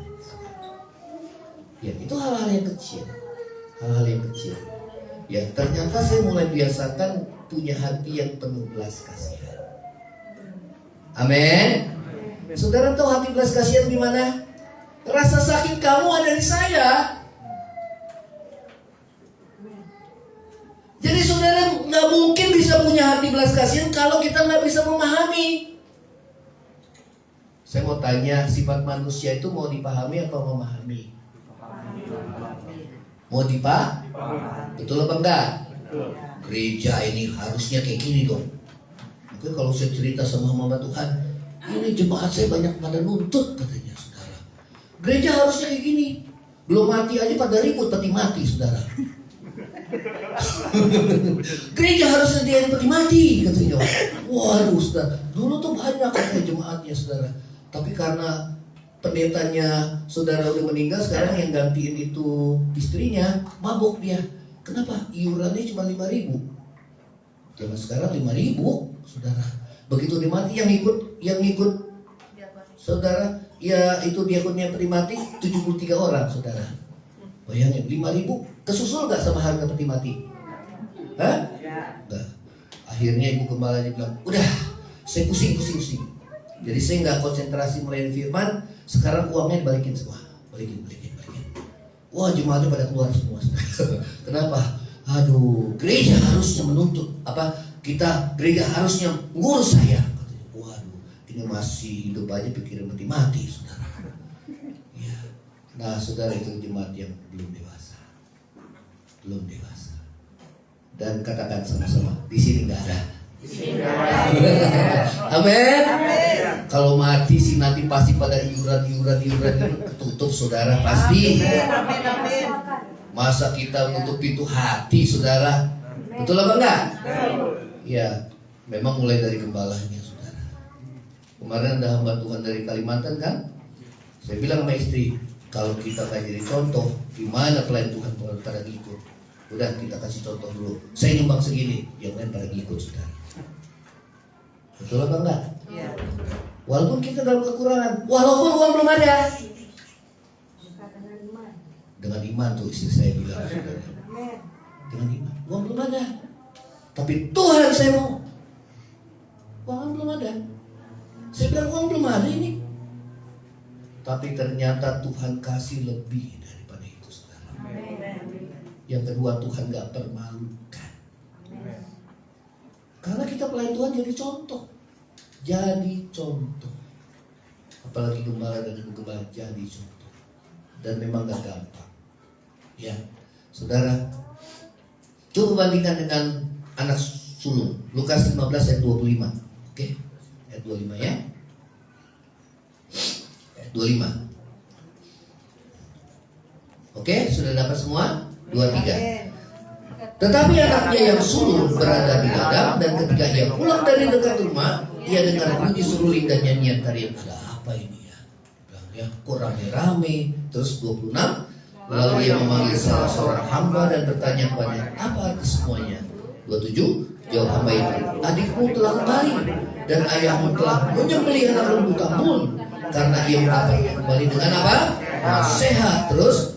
Ya, itu hal-hal yang kecil. Hal-hal yang kecil. Ya, ternyata saya mulai biasakan punya hati yang penuh belas kasihan. Amin. Saudara tahu hati belas kasihan gimana? Rasa sakit kamu ada di saya. Jadi saudara nggak mungkin bisa punya hati belas kasihan kalau kita nggak bisa memahami. Saya mau tanya, sifat manusia itu mau dipahami atau memahami? Mau dipahami? Betul apa enggak? Gereja ini harusnya kayak gini dong. Mungkin kalau saya cerita sama hamba Tuhan, ini jemaat saya banyak pada nuntut, katanya, saudara. Gereja harusnya kayak gini. Belum mati aja pada ribut peti mati, saudara. Gereja harusnya dia yang peti mati, katanya. Waduh, saudara. Dulu tuh banyak katanya jemaatnya, saudara. Tapi karena pendetanya saudara udah meninggal, sekarang yang gantiin itu istrinya, mabuk dia. Kenapa? Iurannya cuma 5.000. Zaman sekarang 5.000, saudara. Begitu dia mati, yang ikut saudara, ya itu diakonnya peti mati 73 orang, saudara. Bayangin, 5.000 kesusul gak sama harga peti mati? Hah? Enggak. Akhirnya ibu gembalanya bilang, udah, saya pusing. Jadi saya nggak konsentrasi melayani firman. Sekarang uangnya dibalikin semua, balikin. Wah, jemaatnya pada keluar semua. Kenapa? Aduh, gereja harusnya menuntut gereja harusnya ngurus saya. Waduh, ini masih hidup aja pikiran mati, saudara. Ya. Nah, saudara, itu jemaat yang belum dewasa. Dan katakan sama-sama, di sini nggak ada Amin. Kalau mati sih nanti pasti pada iuran ketutup saudara pasti. Masa kita menutup pintu hati saudara? Betul apa enggak? Ya, memang mulai dari gembalanya saudara. Kemarin ada hamba Tuhan dari Kalimantan kan? Saya bilang sama istri, kalau kita kayak jadi contoh, gimana pelayan Tuhan pada ngikut? Udah kita kasih contoh dulu. Saya nyumbang segini, yang lain pada ngikut saudara. Betul apa enggak? Iya. Walaupun kita dalam kekurangan, walaupun uang belum ada. Dengan iman tuh istri saya bilang saudara. Dengan iman, uang belum ada. Tapi Tuhan saya mau. Uang belum ada. Saya bilang uang belum ada ini. Tapi ternyata Tuhan kasih lebih daripada itu saudara. Yang kedua, Tuhan gak permalukan. Karena kita pelayan Tuhan jadi contoh. Jadi contoh. Apalagi gembala dan ibu gembala jadi contoh. Dan memang gak gampang. Ya, saudara, coba bandingkan dengan anak sulung. Lukas 15 ayat 25. Oke, ayat 25 ya. Ayat 25. Oke, sudah dapat semua? 23. Tetapi anaknya yang sulung berada di ladang, dan ketika ia pulang dari dekat rumah, ia dengar bunyi seruling dan nyanyian tarian. Ada apa ini ya? Bilang ya, kok rame-rame. Terus 26. Lalu ia memanggil salah seorang hamba dan bertanya kepadanya, apa arti semuanya? 27. Jawab hamba itu, adikmu telah kembali dan ayahmu telah menyembelih anak lembu tambun, karena ia mendapatnya kembali dengan apa? Sehat. Terus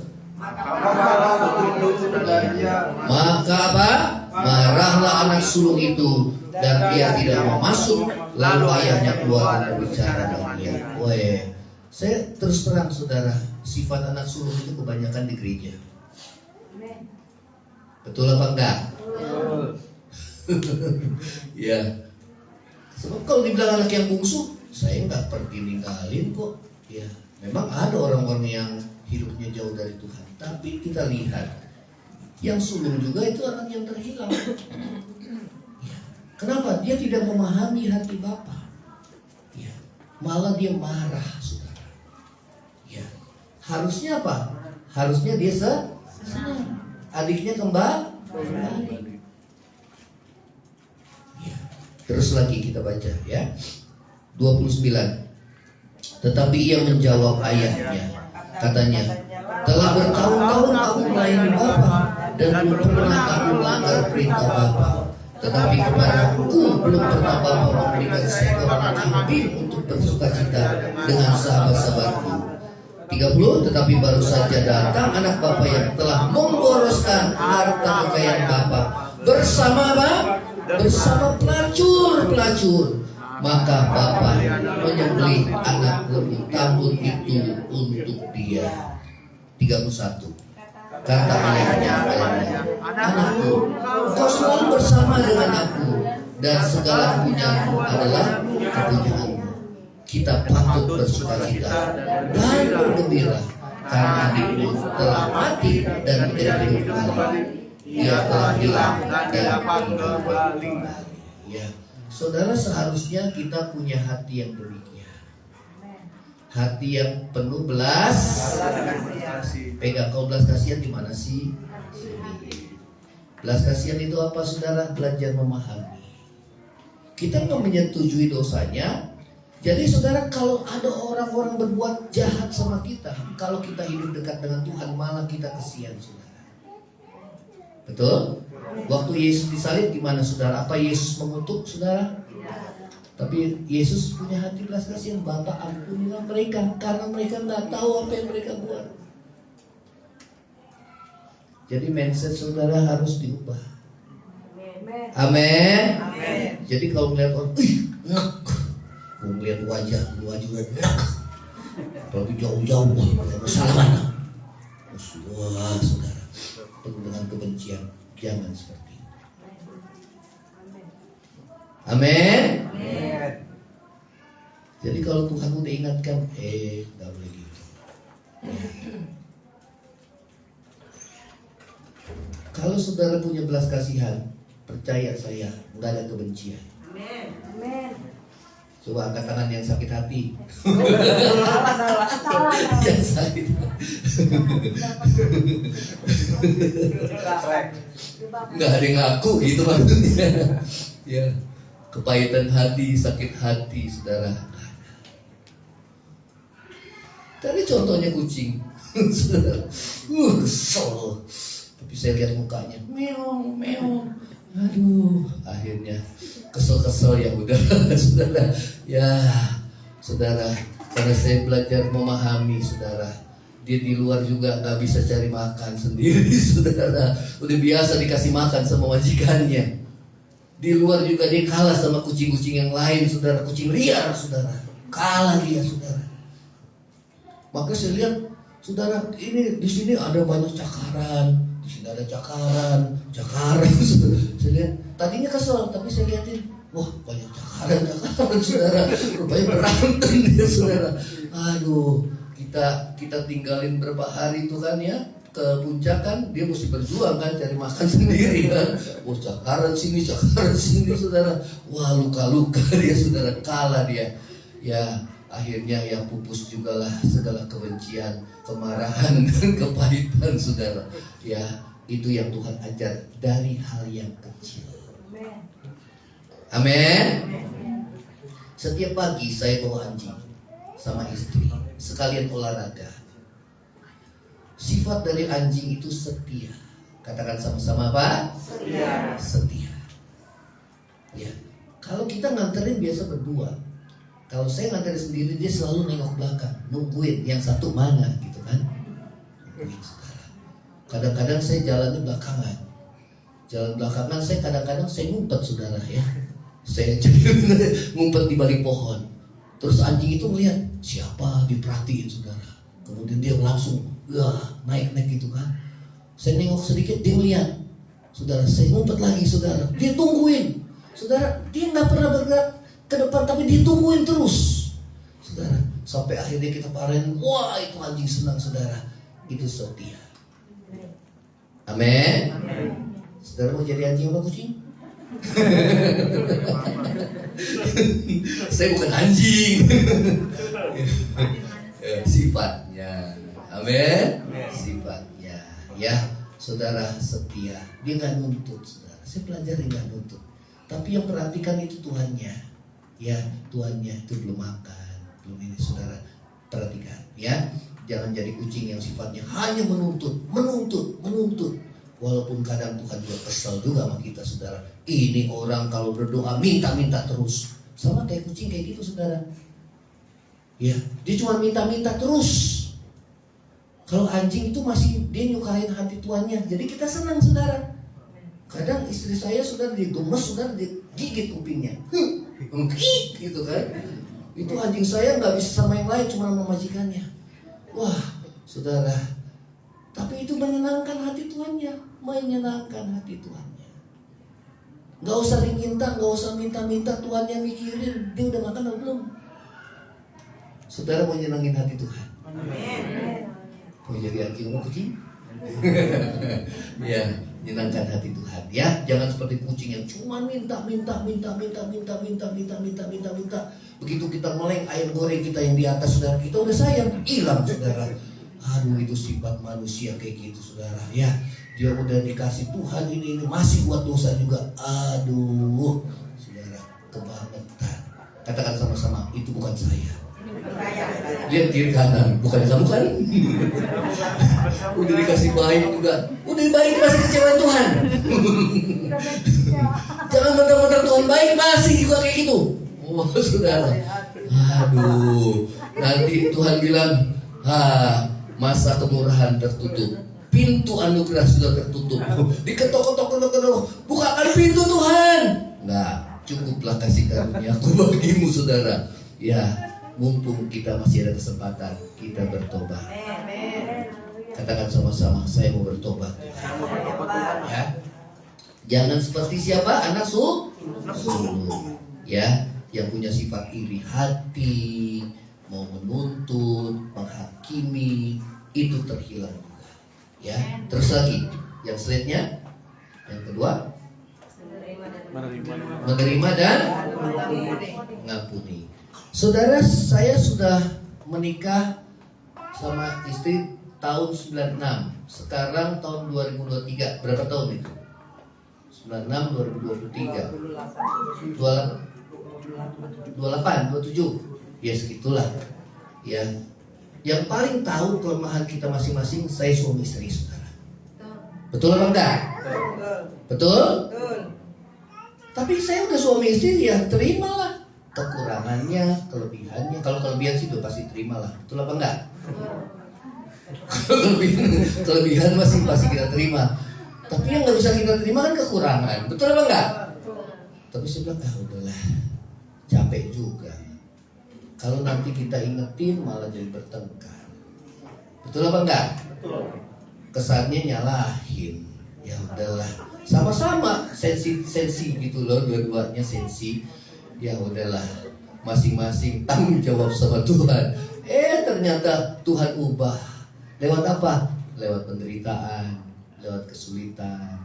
maka apa? Marahlah anak sulung itu dan ia tidak mau masuk. Lalu ayahnya keluar dan berbicara dengan dia. Weh, saya terus terang saudara, sifat anak sulung itu kebanyakan di gereja. Betul apa enggak? Ya. Sebab kalau dibilang anak yang bungsu, saya nggak pergi ninggalin kok. Ya, memang ada orang-orang yang hidupnya jauh dari Tuhan. Tapi kita lihat, yang sulung juga itu anak yang terhilang. Ya. Kenapa? Dia tidak memahami hati Bapa. Ya. Malah dia marah, saudara. Ya. Harusnya apa? Harusnya dia senang. Adiknya kembali. Ya. Terus lagi kita baca ya. 29. Tetapi ia menjawab ayahnya, katanya, telah bertahun-tahun aku melayani Bapa dan belum pernah aku melanggar perintah Bapa. Tetapi kepadaku belum pernah Bapa memberikan seekor anak kambing untuk bersukacita dengan sahabat-sahabatku. 30. Tetapi baru saja datang anak Bapa yang telah memboroskan harta kekayaan Bapa bersama apa? Bersama pelacur. Maka Bapa menyembelih anak lembu tambun itu untuk dia. 31. Kata ayahnya kepadanya, anakku, kau selalu bersama dengan aku, dan segala punyaku adalah kepunyaanmu. Kita patut bersukacita dan bergembira, karena adikmu telah mati dan menjadi hidup kembali. Ia telah hilang dan dapat kembali. Ya, saudara, seharusnya kita punya hati yang demikian. Hati yang penuh belas kasih. Pegang, kau belas kasihan di mana sih? Belas kasihan itu apa saudara? Belajar memahami. Kita nggak menyetujui dosanya. Jadi saudara, kalau ada orang-orang berbuat jahat sama kita, kalau kita hidup dekat dengan Tuhan, malah kita kasihan saudara. Betul? Waktu Yesus disalib gimana saudara? Apa Yesus mengutuk saudara? Tapi Yesus punya hati belas kasihan. Bapa, ampunilah mereka, karena mereka nggak tahu apa yang mereka buat. Jadi mindset saudara harus diubah. Amin. Jadi kalau melihat orang, enak, mau melihat wajah enak, apalagi jauh-jauh, salaman. Wah saudara, penuh dengan kebencian. Jangan seperti itu. Amin. Jadi kalau Tuhan udah ingatkan, gak boleh gitu. Kalau saudara punya belas kasihan, percaya saya, nggak ada kebencian. Coba angkat tangan yang sakit hati. Salah. Yang sakit. Nggak ada yang ngaku gitu maksudnya. Ya, kepahitan hati, sakit hati, saudara. Tadi contohnya kucing. Kesel. Tapi saya lihat mukanya, meong. Aduh, akhirnya kesel ya udah, saudara. Ya, saudara, karena saya belajar memahami, saudara. Dia di luar juga nggak bisa cari makan sendiri, saudara. Udah biasa dikasih makan sama majikannya. Di luar juga dia kalah sama kucing-kucing yang lain, saudara. Kucing liar, saudara. Kalah dia, saudara. Maka saya lihat, saudara, ini di sini ada banyak cakaran. Di sini ada cakaran. Saya lihat, tadinya kesel, tapi saya lihatin, wah banyak cakaran, saudara. Rupanya berantem dia, saudara. Aduh, kita tinggalin berapa hari itu kan ya, ke puncak kan, dia mesti berjuang kan, cari makan sendiri kan. Wah cakaran sini, saudara. Wah luka-luka dia, saudara, kalah dia. Ya, akhirnya yang pupus jugalah segala kebencian, kemarahan, dan kepahitan, saudara. Ya, itu yang Tuhan ajar dari hal yang kecil. Amin. Setiap pagi saya bawa anjing sama istri, sekalian olahraga. Sifat dari anjing itu setia. Katakan sama-sama apa? Setia. Ya, kalau kita nganterin biasa berdua. Kalau saya nganterin sendiri, dia selalu nengok belakang, nungguin yang satu mana gitu kan. Kadang-kadang saya jalannya belakangan. Jalan belakangan saya kadang-kadang saya ngumpet, saudara ya. Saya ngumpet di balik pohon. Terus anjing itu melihat siapa, diperhatiin, saudara. Kemudian dia langsung naik gitu kan. Saya nengok sedikit, dia melihat, saudara. Saya ngumpet lagi, saudara. Dia tungguin, saudara. Dia nggak pernah bergerak ke depan, tapi dia tungguin terus, saudara. Sampai akhirnya kita parahin, wah itu anjing senang, saudara. Itu setia. Amin. Saudara mau jadi anjing apa kucing? Saya bukan anjing. Sifatnya. Amin. Sifatnya. Ya, saudara setia. Dia nggak nuntut, saudara. Saya pelajari nggak nuntut. Tapi yang perhatikan itu Tuhannya. Ya, Tuhannya itu belum makan, belum ini, saudara. Perhatikan, ya. Jangan jadi kucing yang sifatnya hanya menuntut. Walaupun kadang Tuhan juga kesal juga sama kita, saudara. Ini orang kalau berdoa minta terus. Sama kayak kucing kayak gitu, saudara. Ya, dia cuma minta terus. Kalau anjing itu masih dia nyukain hati tuannya. Jadi kita senang, saudara. Kadang istri saya sudah digemes, sudah digigit kupingnya. Gitu kan. Itu anjing saya nggak bisa sama yang lain, cuma sama majikannya. Wah, saudara. Tapi itu menyenangkan hati Tuhannya, menyenangkan hati Tuhannya. Gak usah diminta, gak usah minta Tuhan yang mikirin dia udah makan atau belum. Saudara mau nyenangin hati Tuhan. Amin. Mau jadi anjing mau kucing? Ya, menyenangkan hati Tuhan. Ya, jangan seperti kucing yang cuma minta. Begitu kita meleng ayam goreng kita yang di atas, saudara, kita udah sayang, hilang, saudara. Aduh, itu sifat manusia kayak gitu, saudara. Ya, dia udah dikasih Tuhan ini masih buat dosa juga. Aduh, saudara, kebangetan. Katakan sama-sama, itu bukan saya. Dia kiri kanan, bukan kamu kan? Udah dikasih baik juga, udah baik masih kecewa Tuhan. Jangan mentang-mentang Tuhan baik masih juga kayak gitu. Oh, saudara. Aduh, nanti Tuhan bilang, masa kemurahan tertutup, pintu anugerah sudah tertutup. Diketok-ketok, bukakan pintu Tuhan. Nah, cukuplah kasih karunia-Ku bagimu, saudara. Ya, mumpung kita masih ada kesempatan, kita bertobat. Katakan sama-sama, saya mau bertobat. Ya, jangan seperti siapa? Anak sulung. Ya, yang punya sifat iri hati, mau menuntut, menghakimi, itu terhilang juga. Ya, terus lagi, yang selanjutnya, yang kedua, menerima dan mengampuni. Saudara, saya sudah menikah sama istri tahun 96. Sekarang tahun 2023. Berapa tahun itu? 96, 2023. 28, 27. Ya segitulah. Ya. Yang paling tahu kelemahan kita masing-masing saya suami istri, saudara. Betul apa enggak? Betul? Tapi saya udah suami istri, ya terimalah kekurangannya, kelebihannya. Kalau kelebihan sih udah pasti terimalah. Betul apa enggak? Kelebihan masih pasti kita terima. Tapi yang nggak bisa kita terima kan kekurangan. Betul apa enggak? Tapi saya bilang, udahlah, capek juga. Kalau nanti kita ingetin malah jadi bertengkar. Betul apa enggak? Kesannya nyalahin. Ya udahlah, sama-sama sensi gitu loh, dua-duanya sensi. Ya udahlah, masing-masing tanggung jawab sama Tuhan. Ternyata Tuhan ubah. Lewat apa? Lewat penderitaan, lewat kesulitan.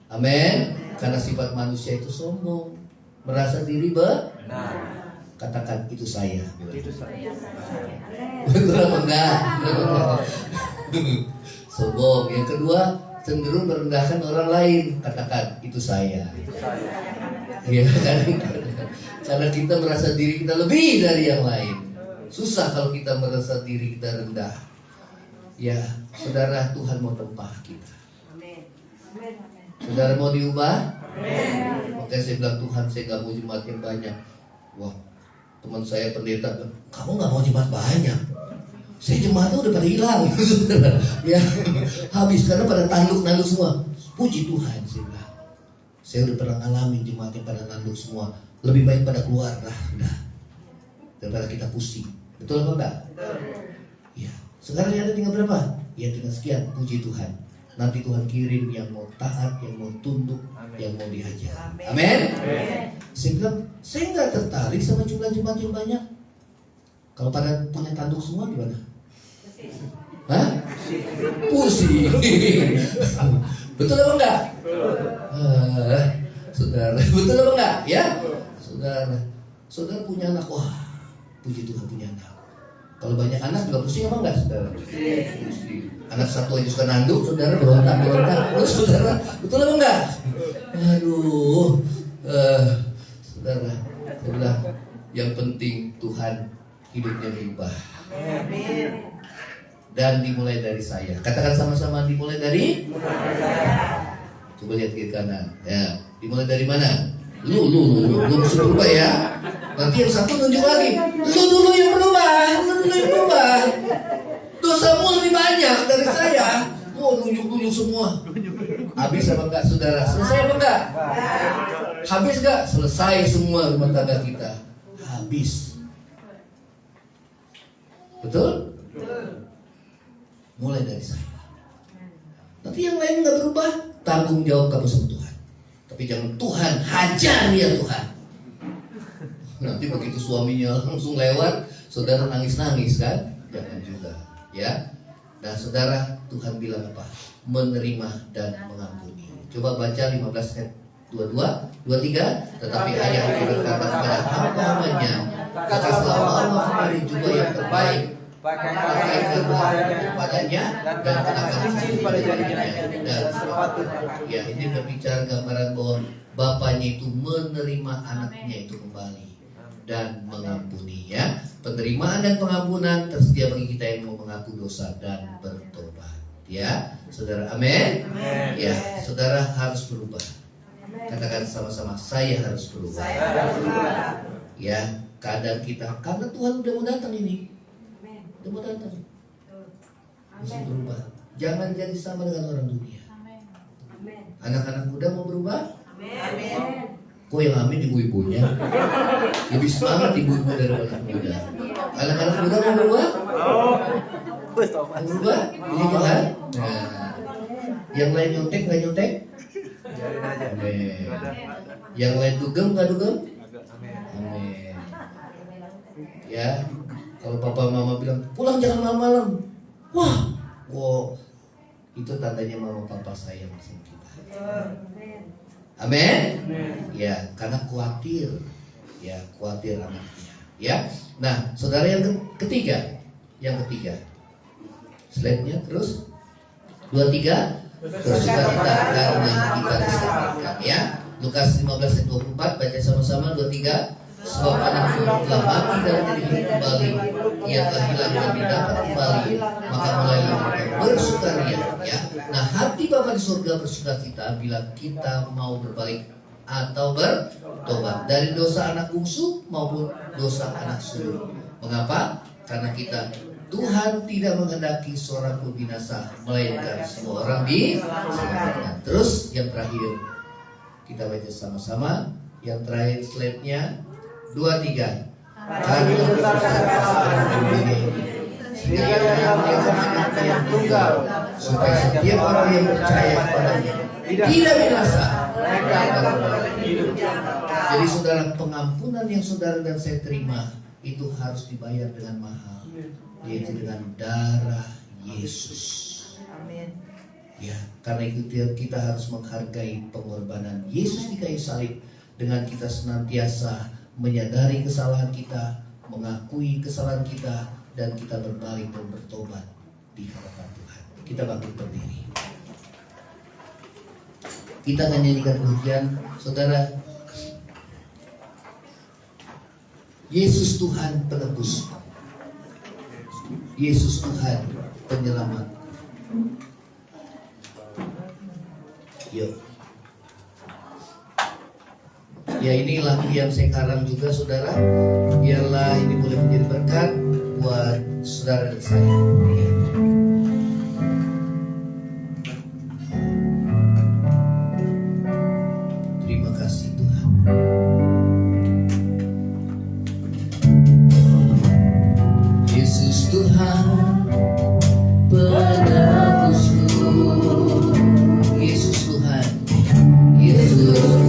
Amin. Karena sifat manusia itu sombong, merasa diri benar. Katakan itu saya. Itu saya. Betul apa enggak? Sombong. Yang kedua, cenderung merendahkan orang lain. Katakan itu saya. Itu saya. Ya, karena kita merasa diri kita lebih dari yang lain. Susah kalau kita merasa diri kita rendah. Ya, saudara, Tuhan mau tempah kita. Saudara mau diubah? Makanya saya bilang, Tuhan, saya gak mau jemaat yang banyak. Wah, teman saya pendeta, kamu gak mau jemaat banyak? Saya jemaatnya udah pada hilang. Ya, habis karena pada tanduk semua. Puji Tuhan, saya bilang. Saya udah pernah ngalamin jemaat yang pada tanduk semua. Lebih baik pada keluar lah, udah. Daripada kita pusing. Betul apa enggak? Ya. Sekarang yang ada tinggal berapa? Ya tinggal sekian. Puji Tuhan. Nanti Tuhan kirim yang mau taat, yang mau tunduk, yang mau diajar. Amin. Saya bilang, saya nggak tertarik sama jumlah jemaat yang banyak. Kalau pada punya tanduk semua gimana? Hah? Pusing. Betul apa enggak? Saudara, betul apa enggak? Ya, saudara punya anak, wah, puji Tuhan punya anak. Kalau banyak anak juga pusing apa enggak, saudara? Pusing. Anak satu aja suka nanduk, saudara berontak. Terus saudara, betul apa enggak? Aduh, saudara, yang penting Tuhan hidupnya diubah. Dan dimulai dari saya. Katakan sama-sama, dimulai dari saya. Coba lihat kiri kanan. Ya, dimulai dari mana? Lu mesti berubah ya. Nanti yang satu nunjuk lagi. Lu dulu yang berubah. Dosamu lebih banyak dari saya. Nunjuk semua. Habis apa enggak, saudara? Selesai apa enggak? Habis enggak? Selesai semua rumah tangga kita. Habis. Betul? Mulai dari saya. Nanti yang lain nggak berubah, tanggung jawab kamu sama Tuhan. Tapi jangan Tuhan hajar ya Tuhan. Nanti begitu suaminya langsung lewat, saudara nangis kan? Jangan juga, ya. Nah, saudara, Tuhan bilang apa? Menerima dan mengampuni. Coba baca 15 ayat 22, 23. Tetapi ayah itu berkata kepada hamba-hambanya, kasihlah Allah kembali juga yang terbaik. Pakaikan kepadanya dan kenakan cincin pada jarinya dan ya, ini berbicara gambaran bahwa bapaknya itu menerima anaknya itu kembali dan mengampuni, ya. Penerimaan dan pengampunan tersedia bagi kita yang mau mengaku dosa dan bertobat, ya, saudara. Amin. Ya, saudara harus berubah. Katakan sama-sama, saya harus berubah. Ya, keadaan kita, karena Tuhan udah mau datang ini. Udah mau datang. Mesti berubah. Jangan jadi sama dengan orang dunia. Anak-anak muda mau berubah? Amin. Kok yang amin ibu-ibunya? Lebih semangat ibu-ibu daripada anak muda. Anak-anak muda mau berubah? Mau berubah? Ini Tuhan. Nah, yang lain nyontek nggak nyontek? Amin. Yang lain dugem nggak dugem? Amin. Ya. Kalau papa mama bilang pulang jangan malam-malam, wah, itu tandanya mama papa sayang sama kita. Amin. Ya, karena khawatir anaknya. Ya. Nah, saudara yang ketiga, slide-nya terus 23 bersukacita karena kita diselamatkan. Ya, Lukas 15 ayat 24 baca sama-sama 23. Sebab anakku telah mati dan menjadi hidup kembali, ia telah hilang dan didapat kembali, maka mulailah mereka bersukaria. Ya, nah hati Bapa di surga bersukacita bila kita mau berbalik atau bertobat dari dosa anak bungsu maupun dosa anak sulung. Mengapa? Karena Tuhan tidak menghendaki seorang pun binasa, melainkan semua orang diselamatkan. Terus yang terakhir kita baca sama-sama. Yang terakhir slide-nya 23. Kami membesarkan ini sehingga menyatakan anaknya yang tunggal, supaya setiap orang yang percaya kepadanya tidak binasa, mereka akan hidup. Jadi saudara, pengampunan yang saudara dan saya terima itu harus dibayar dengan mahal, yaitu dengan darah Yesus. Amin. Ya, karena itu kita harus menghargai pengorbanan Yesus di kayu salib dengan kita senantiasa menyadari kesalahan kita, mengakui kesalahan kita, dan kita berbalik dan bertobat di hadapan Tuhan. Kita bangkit berdiri. Kita akan nyanyikan pujian, saudara. Yesus Tuhan penebus, Yesus Tuhan penyelamat. Yuk. Ya, ini lagu yang saya karang juga saudara. Biarlah ini boleh menjadi berkat buat saudara dan saya. Ya. Terima kasih Tuhan. Yesus Tuhan penebusku, Yesus Tuhan, Yesus Tuhan.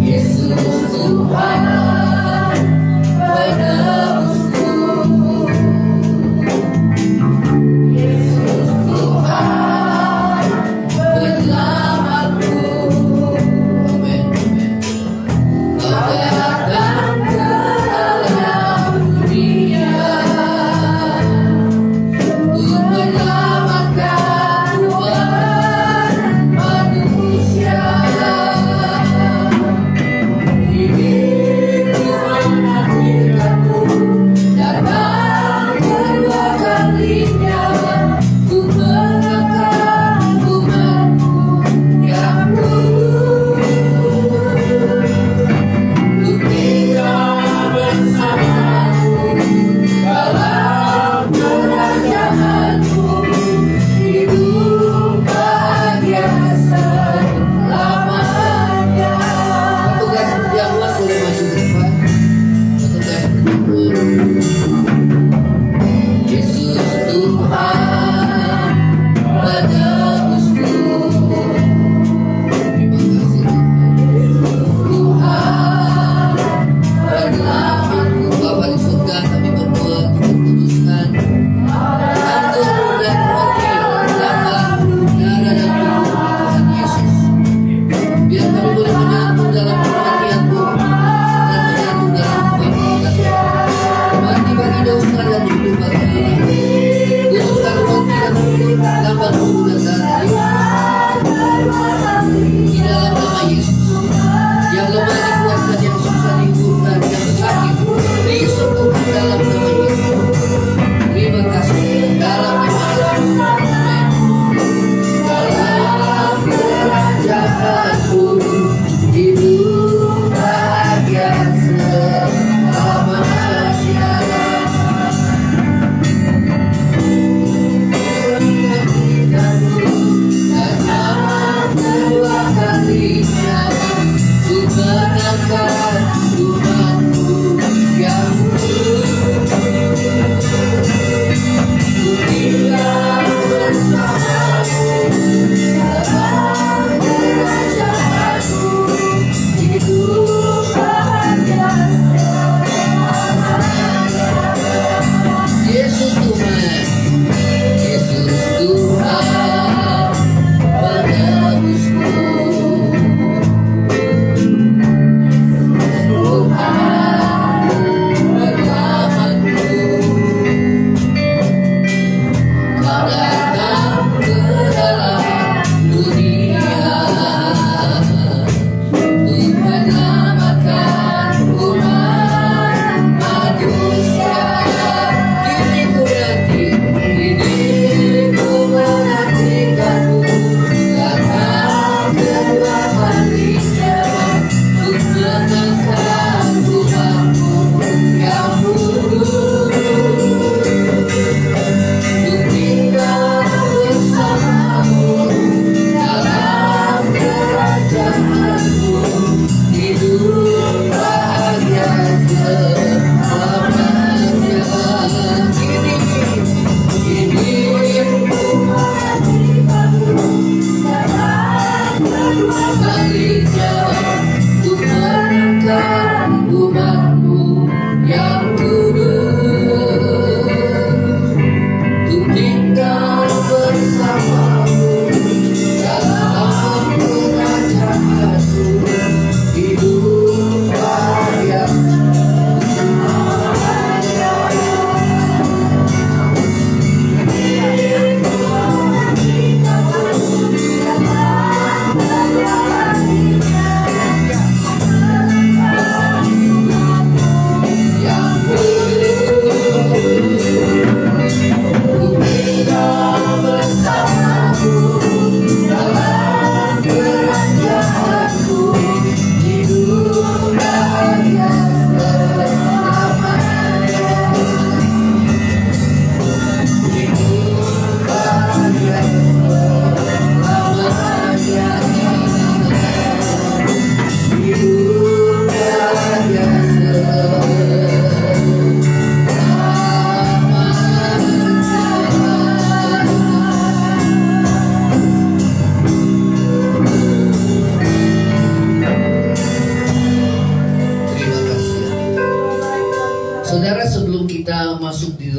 Yesus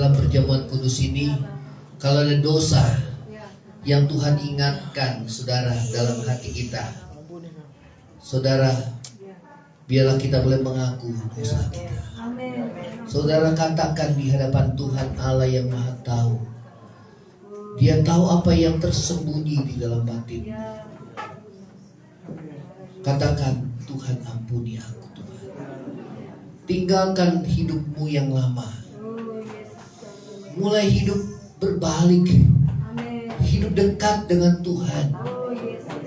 dalam perjamuan kudus ini, kalau ada dosa yang Tuhan ingatkan saudara dalam hati kita, saudara, biarlah kita boleh mengaku dosa kita. Saudara katakan di hadapan Tuhan Allah yang Maha Tahu. Dia tahu apa yang tersembunyi di dalam batin. Katakan, Tuhan ampuni aku Tuhan. Tinggalkan hidupmu yang lama. Mulai hidup berbalik. Hidup dekat dengan Tuhan.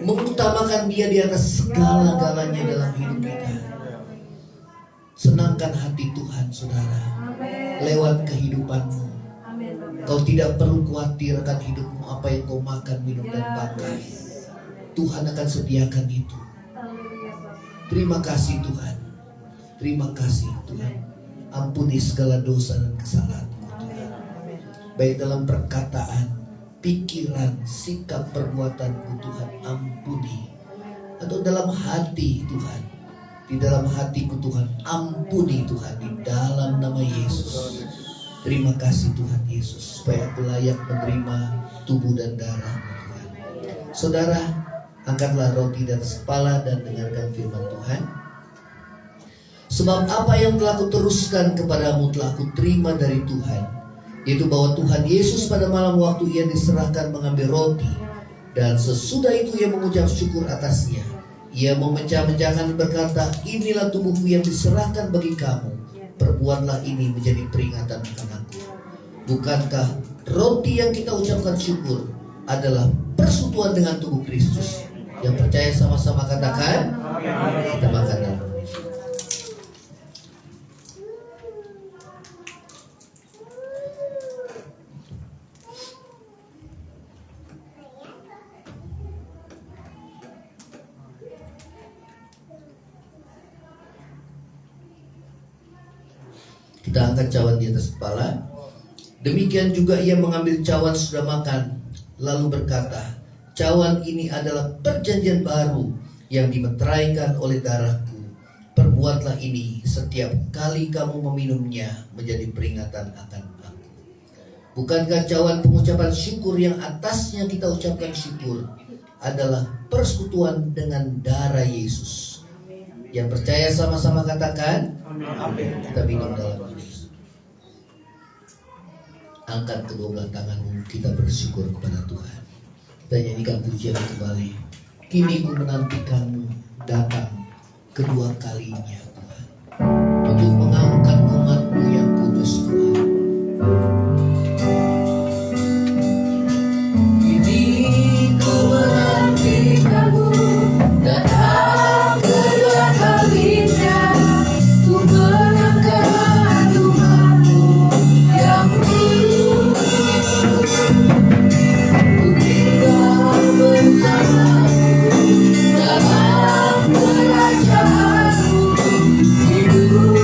Mengutamakan Dia di atas segala-galanya dalam hidup kita. Senangkan hati Tuhan, saudara, lewat kehidupanmu. Kau tidak perlu khawatir akan hidupmu, apa yang kau makan, minum, dan pakai. Tuhan akan sediakan itu. Terima kasih Tuhan. Terima kasih Tuhan. Ampuni segala dosa dan kesalahanku Tuhan. Baik dalam perkataan, pikiran, sikap, perbuatanku Tuhan, ampuni. Atau dalam hati Tuhan, di dalam hatiku Tuhan, ampuni Tuhan, di dalam nama Yesus. Terima kasih Tuhan Yesus, supaya aku layak menerima tubuh dan darah Tuhan. Saudara, angkatlah roti dan kepala dan dengarkan firman Tuhan. Sebab apa yang telah kuteruskan kepadamu telah kuterima dari Tuhan, yaitu bahwa Tuhan Yesus pada malam waktu Ia diserahkan mengambil roti, dan sesudah itu Ia mengucap syukur atasnya. Ia memecah-mecahkan berkata, inilah tubuhku yang diserahkan bagi kamu. Perbuatlah ini menjadi peringatan akan aku. Bukankah roti yang kita ucapkan syukur adalah persekutuan dengan tubuh Kristus? Yang percaya sama-sama katakan, kita makan dalam. Kita angkat cawan di atas kepala. Demikian juga Ia mengambil cawan sudah makan, lalu berkata, cawan ini adalah perjanjian baru yang dimeteraikan oleh darahku. Perbuatlah ini setiap kali kamu meminumnya menjadi peringatan akan aku. Bukankah cawan pengucapan syukur yang atasnya kita ucapkan syukur adalah persekutuan dengan darah Yesus? Yang percaya sama-sama katakan, amin. Kita minum dalam ini. Angkat kedua belah tanganmu, kita bersyukur kepada Tuhan. Kita nyanyikan pujian kembali. Kini ku menantikanmu datang kedua kalinya Tuhan, untuk mengangkat umatmu yang kudus Tuhan. Kini ku menantikanmu datang kedua kalinya, ku mengangkat umatmu yang kudus. Dalam kerajaan hidup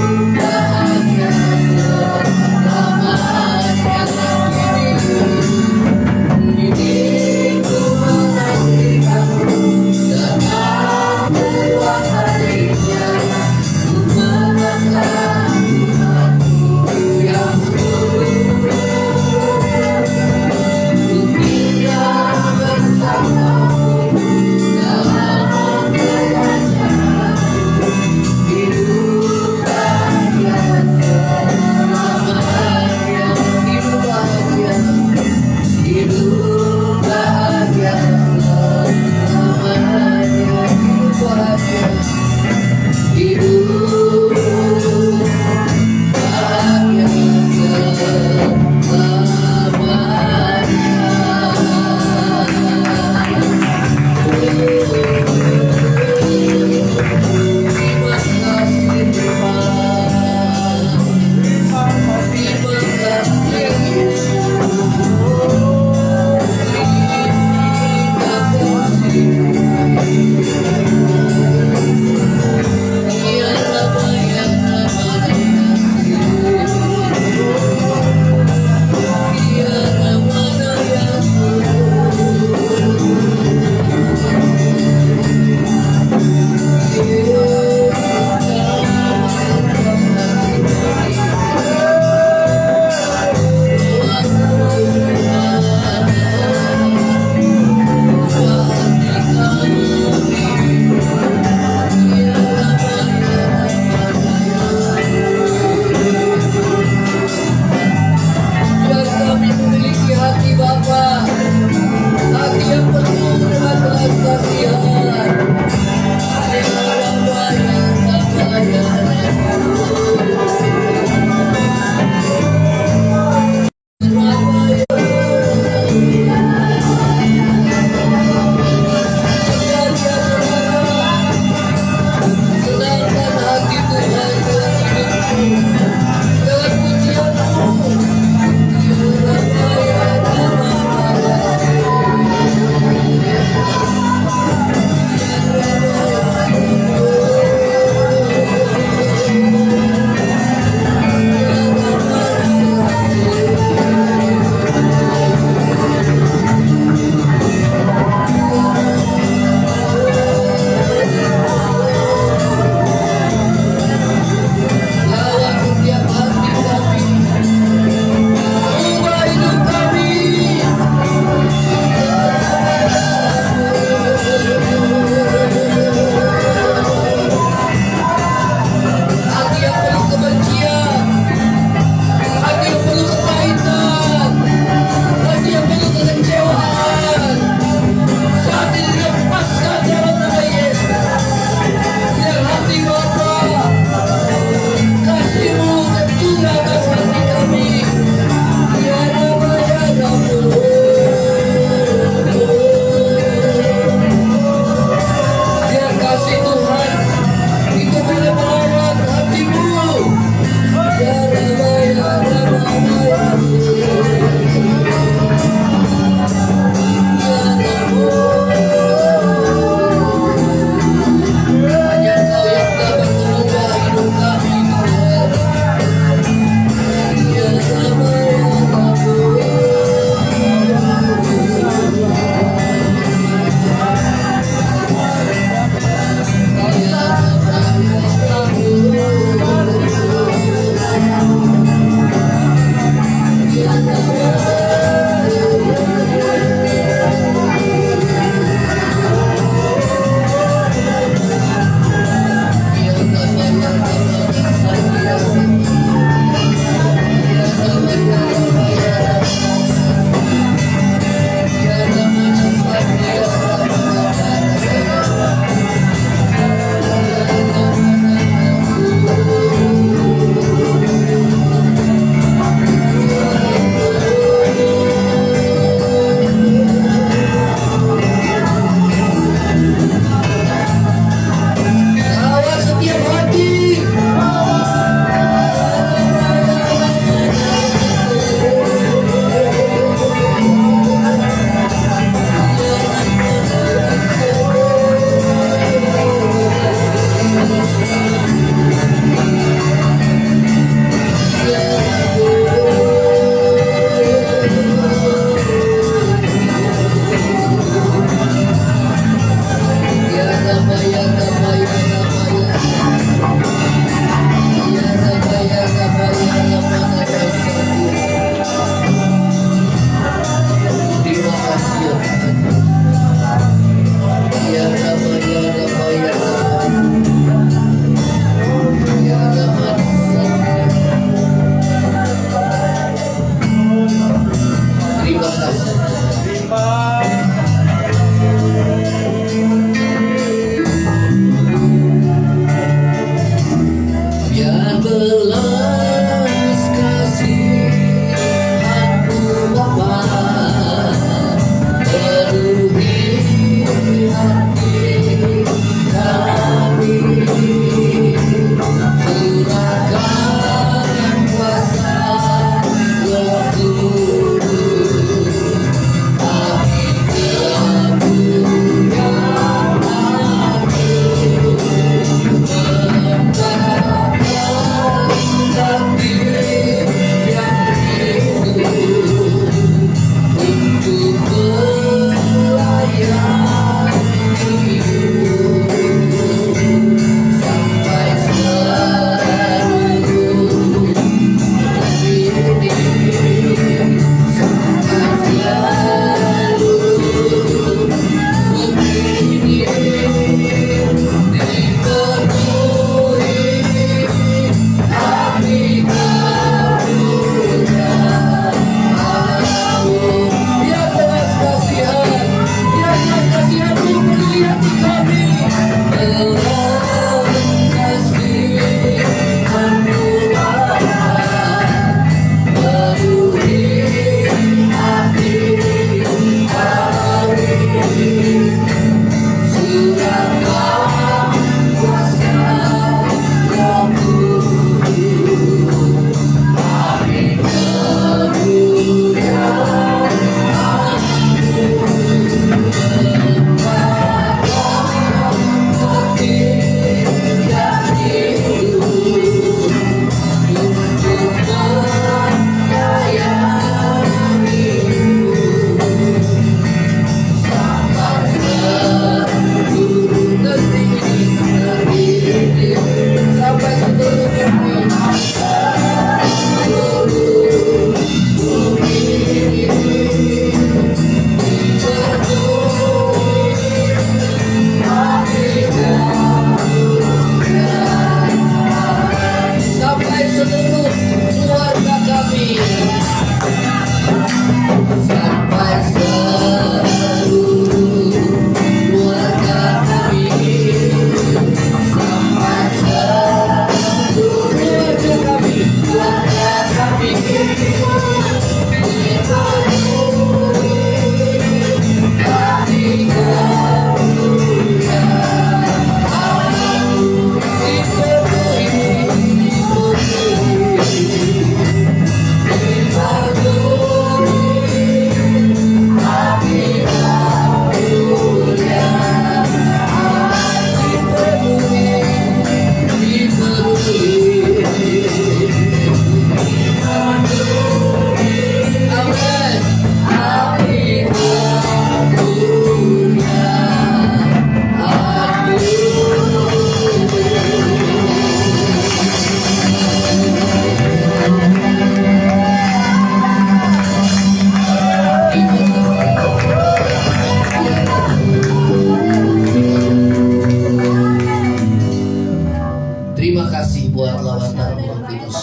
Terima kasih buat lawatan Roh Kudus.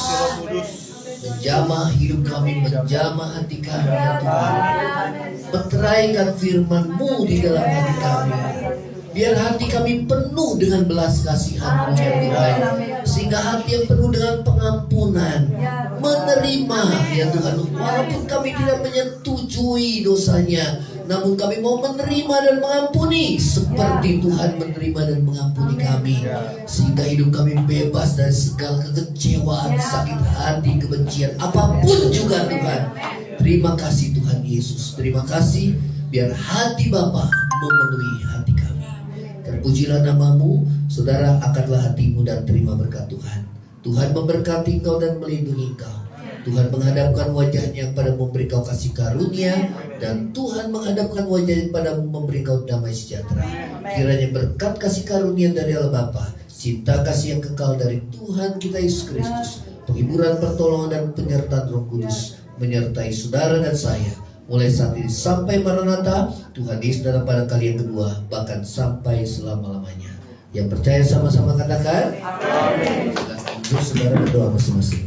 Menjamah hidup kami, menjamah hati kami ya Tuhan. Meteraikan firman-Mu di dalam hati kami. Biar hati kami penuh dengan belas kasihan-Mu ya Tuhan. Sehingga hati yang penuh dengan pengampunan, menerima ya Tuhan. Walaupun kami tidak menyetujui dosanya, namun kami mau menerima dan mengampuni seperti Tuhan menerima dan mengampuni kami. Sehingga hidup kami bebas dari segala kekecewaan, sakit hati, kebencian, apapun juga Tuhan. Terima kasih Tuhan Yesus. Terima kasih biar hati Bapa memenuhi hati kami. Terpujilah nama-Mu, saudara, angkatlah hatimu dan terima berkat Tuhan. Tuhan memberkati engkau dan melindungi engkau. Tuhan menghadapkan wajahnya kepada memberi kau kasih karunia, dan Tuhan menghadapkan wajahnya kepada memberi kau damai sejahtera. Kiranya berkat kasih karunia dari Allah Bapa, cinta kasih yang kekal dari Tuhan kita Yesus Kristus, penghiburan, pertolongan dan penyertaan Roh Kudus menyertai saudara dan saya mulai saat ini sampai Maranatha. Tuhan Yesus datang pada kali yang kedua, bahkan sampai selama-lamanya. Yang percaya sama-sama katakan amin. Saudara berdoa masing-masing.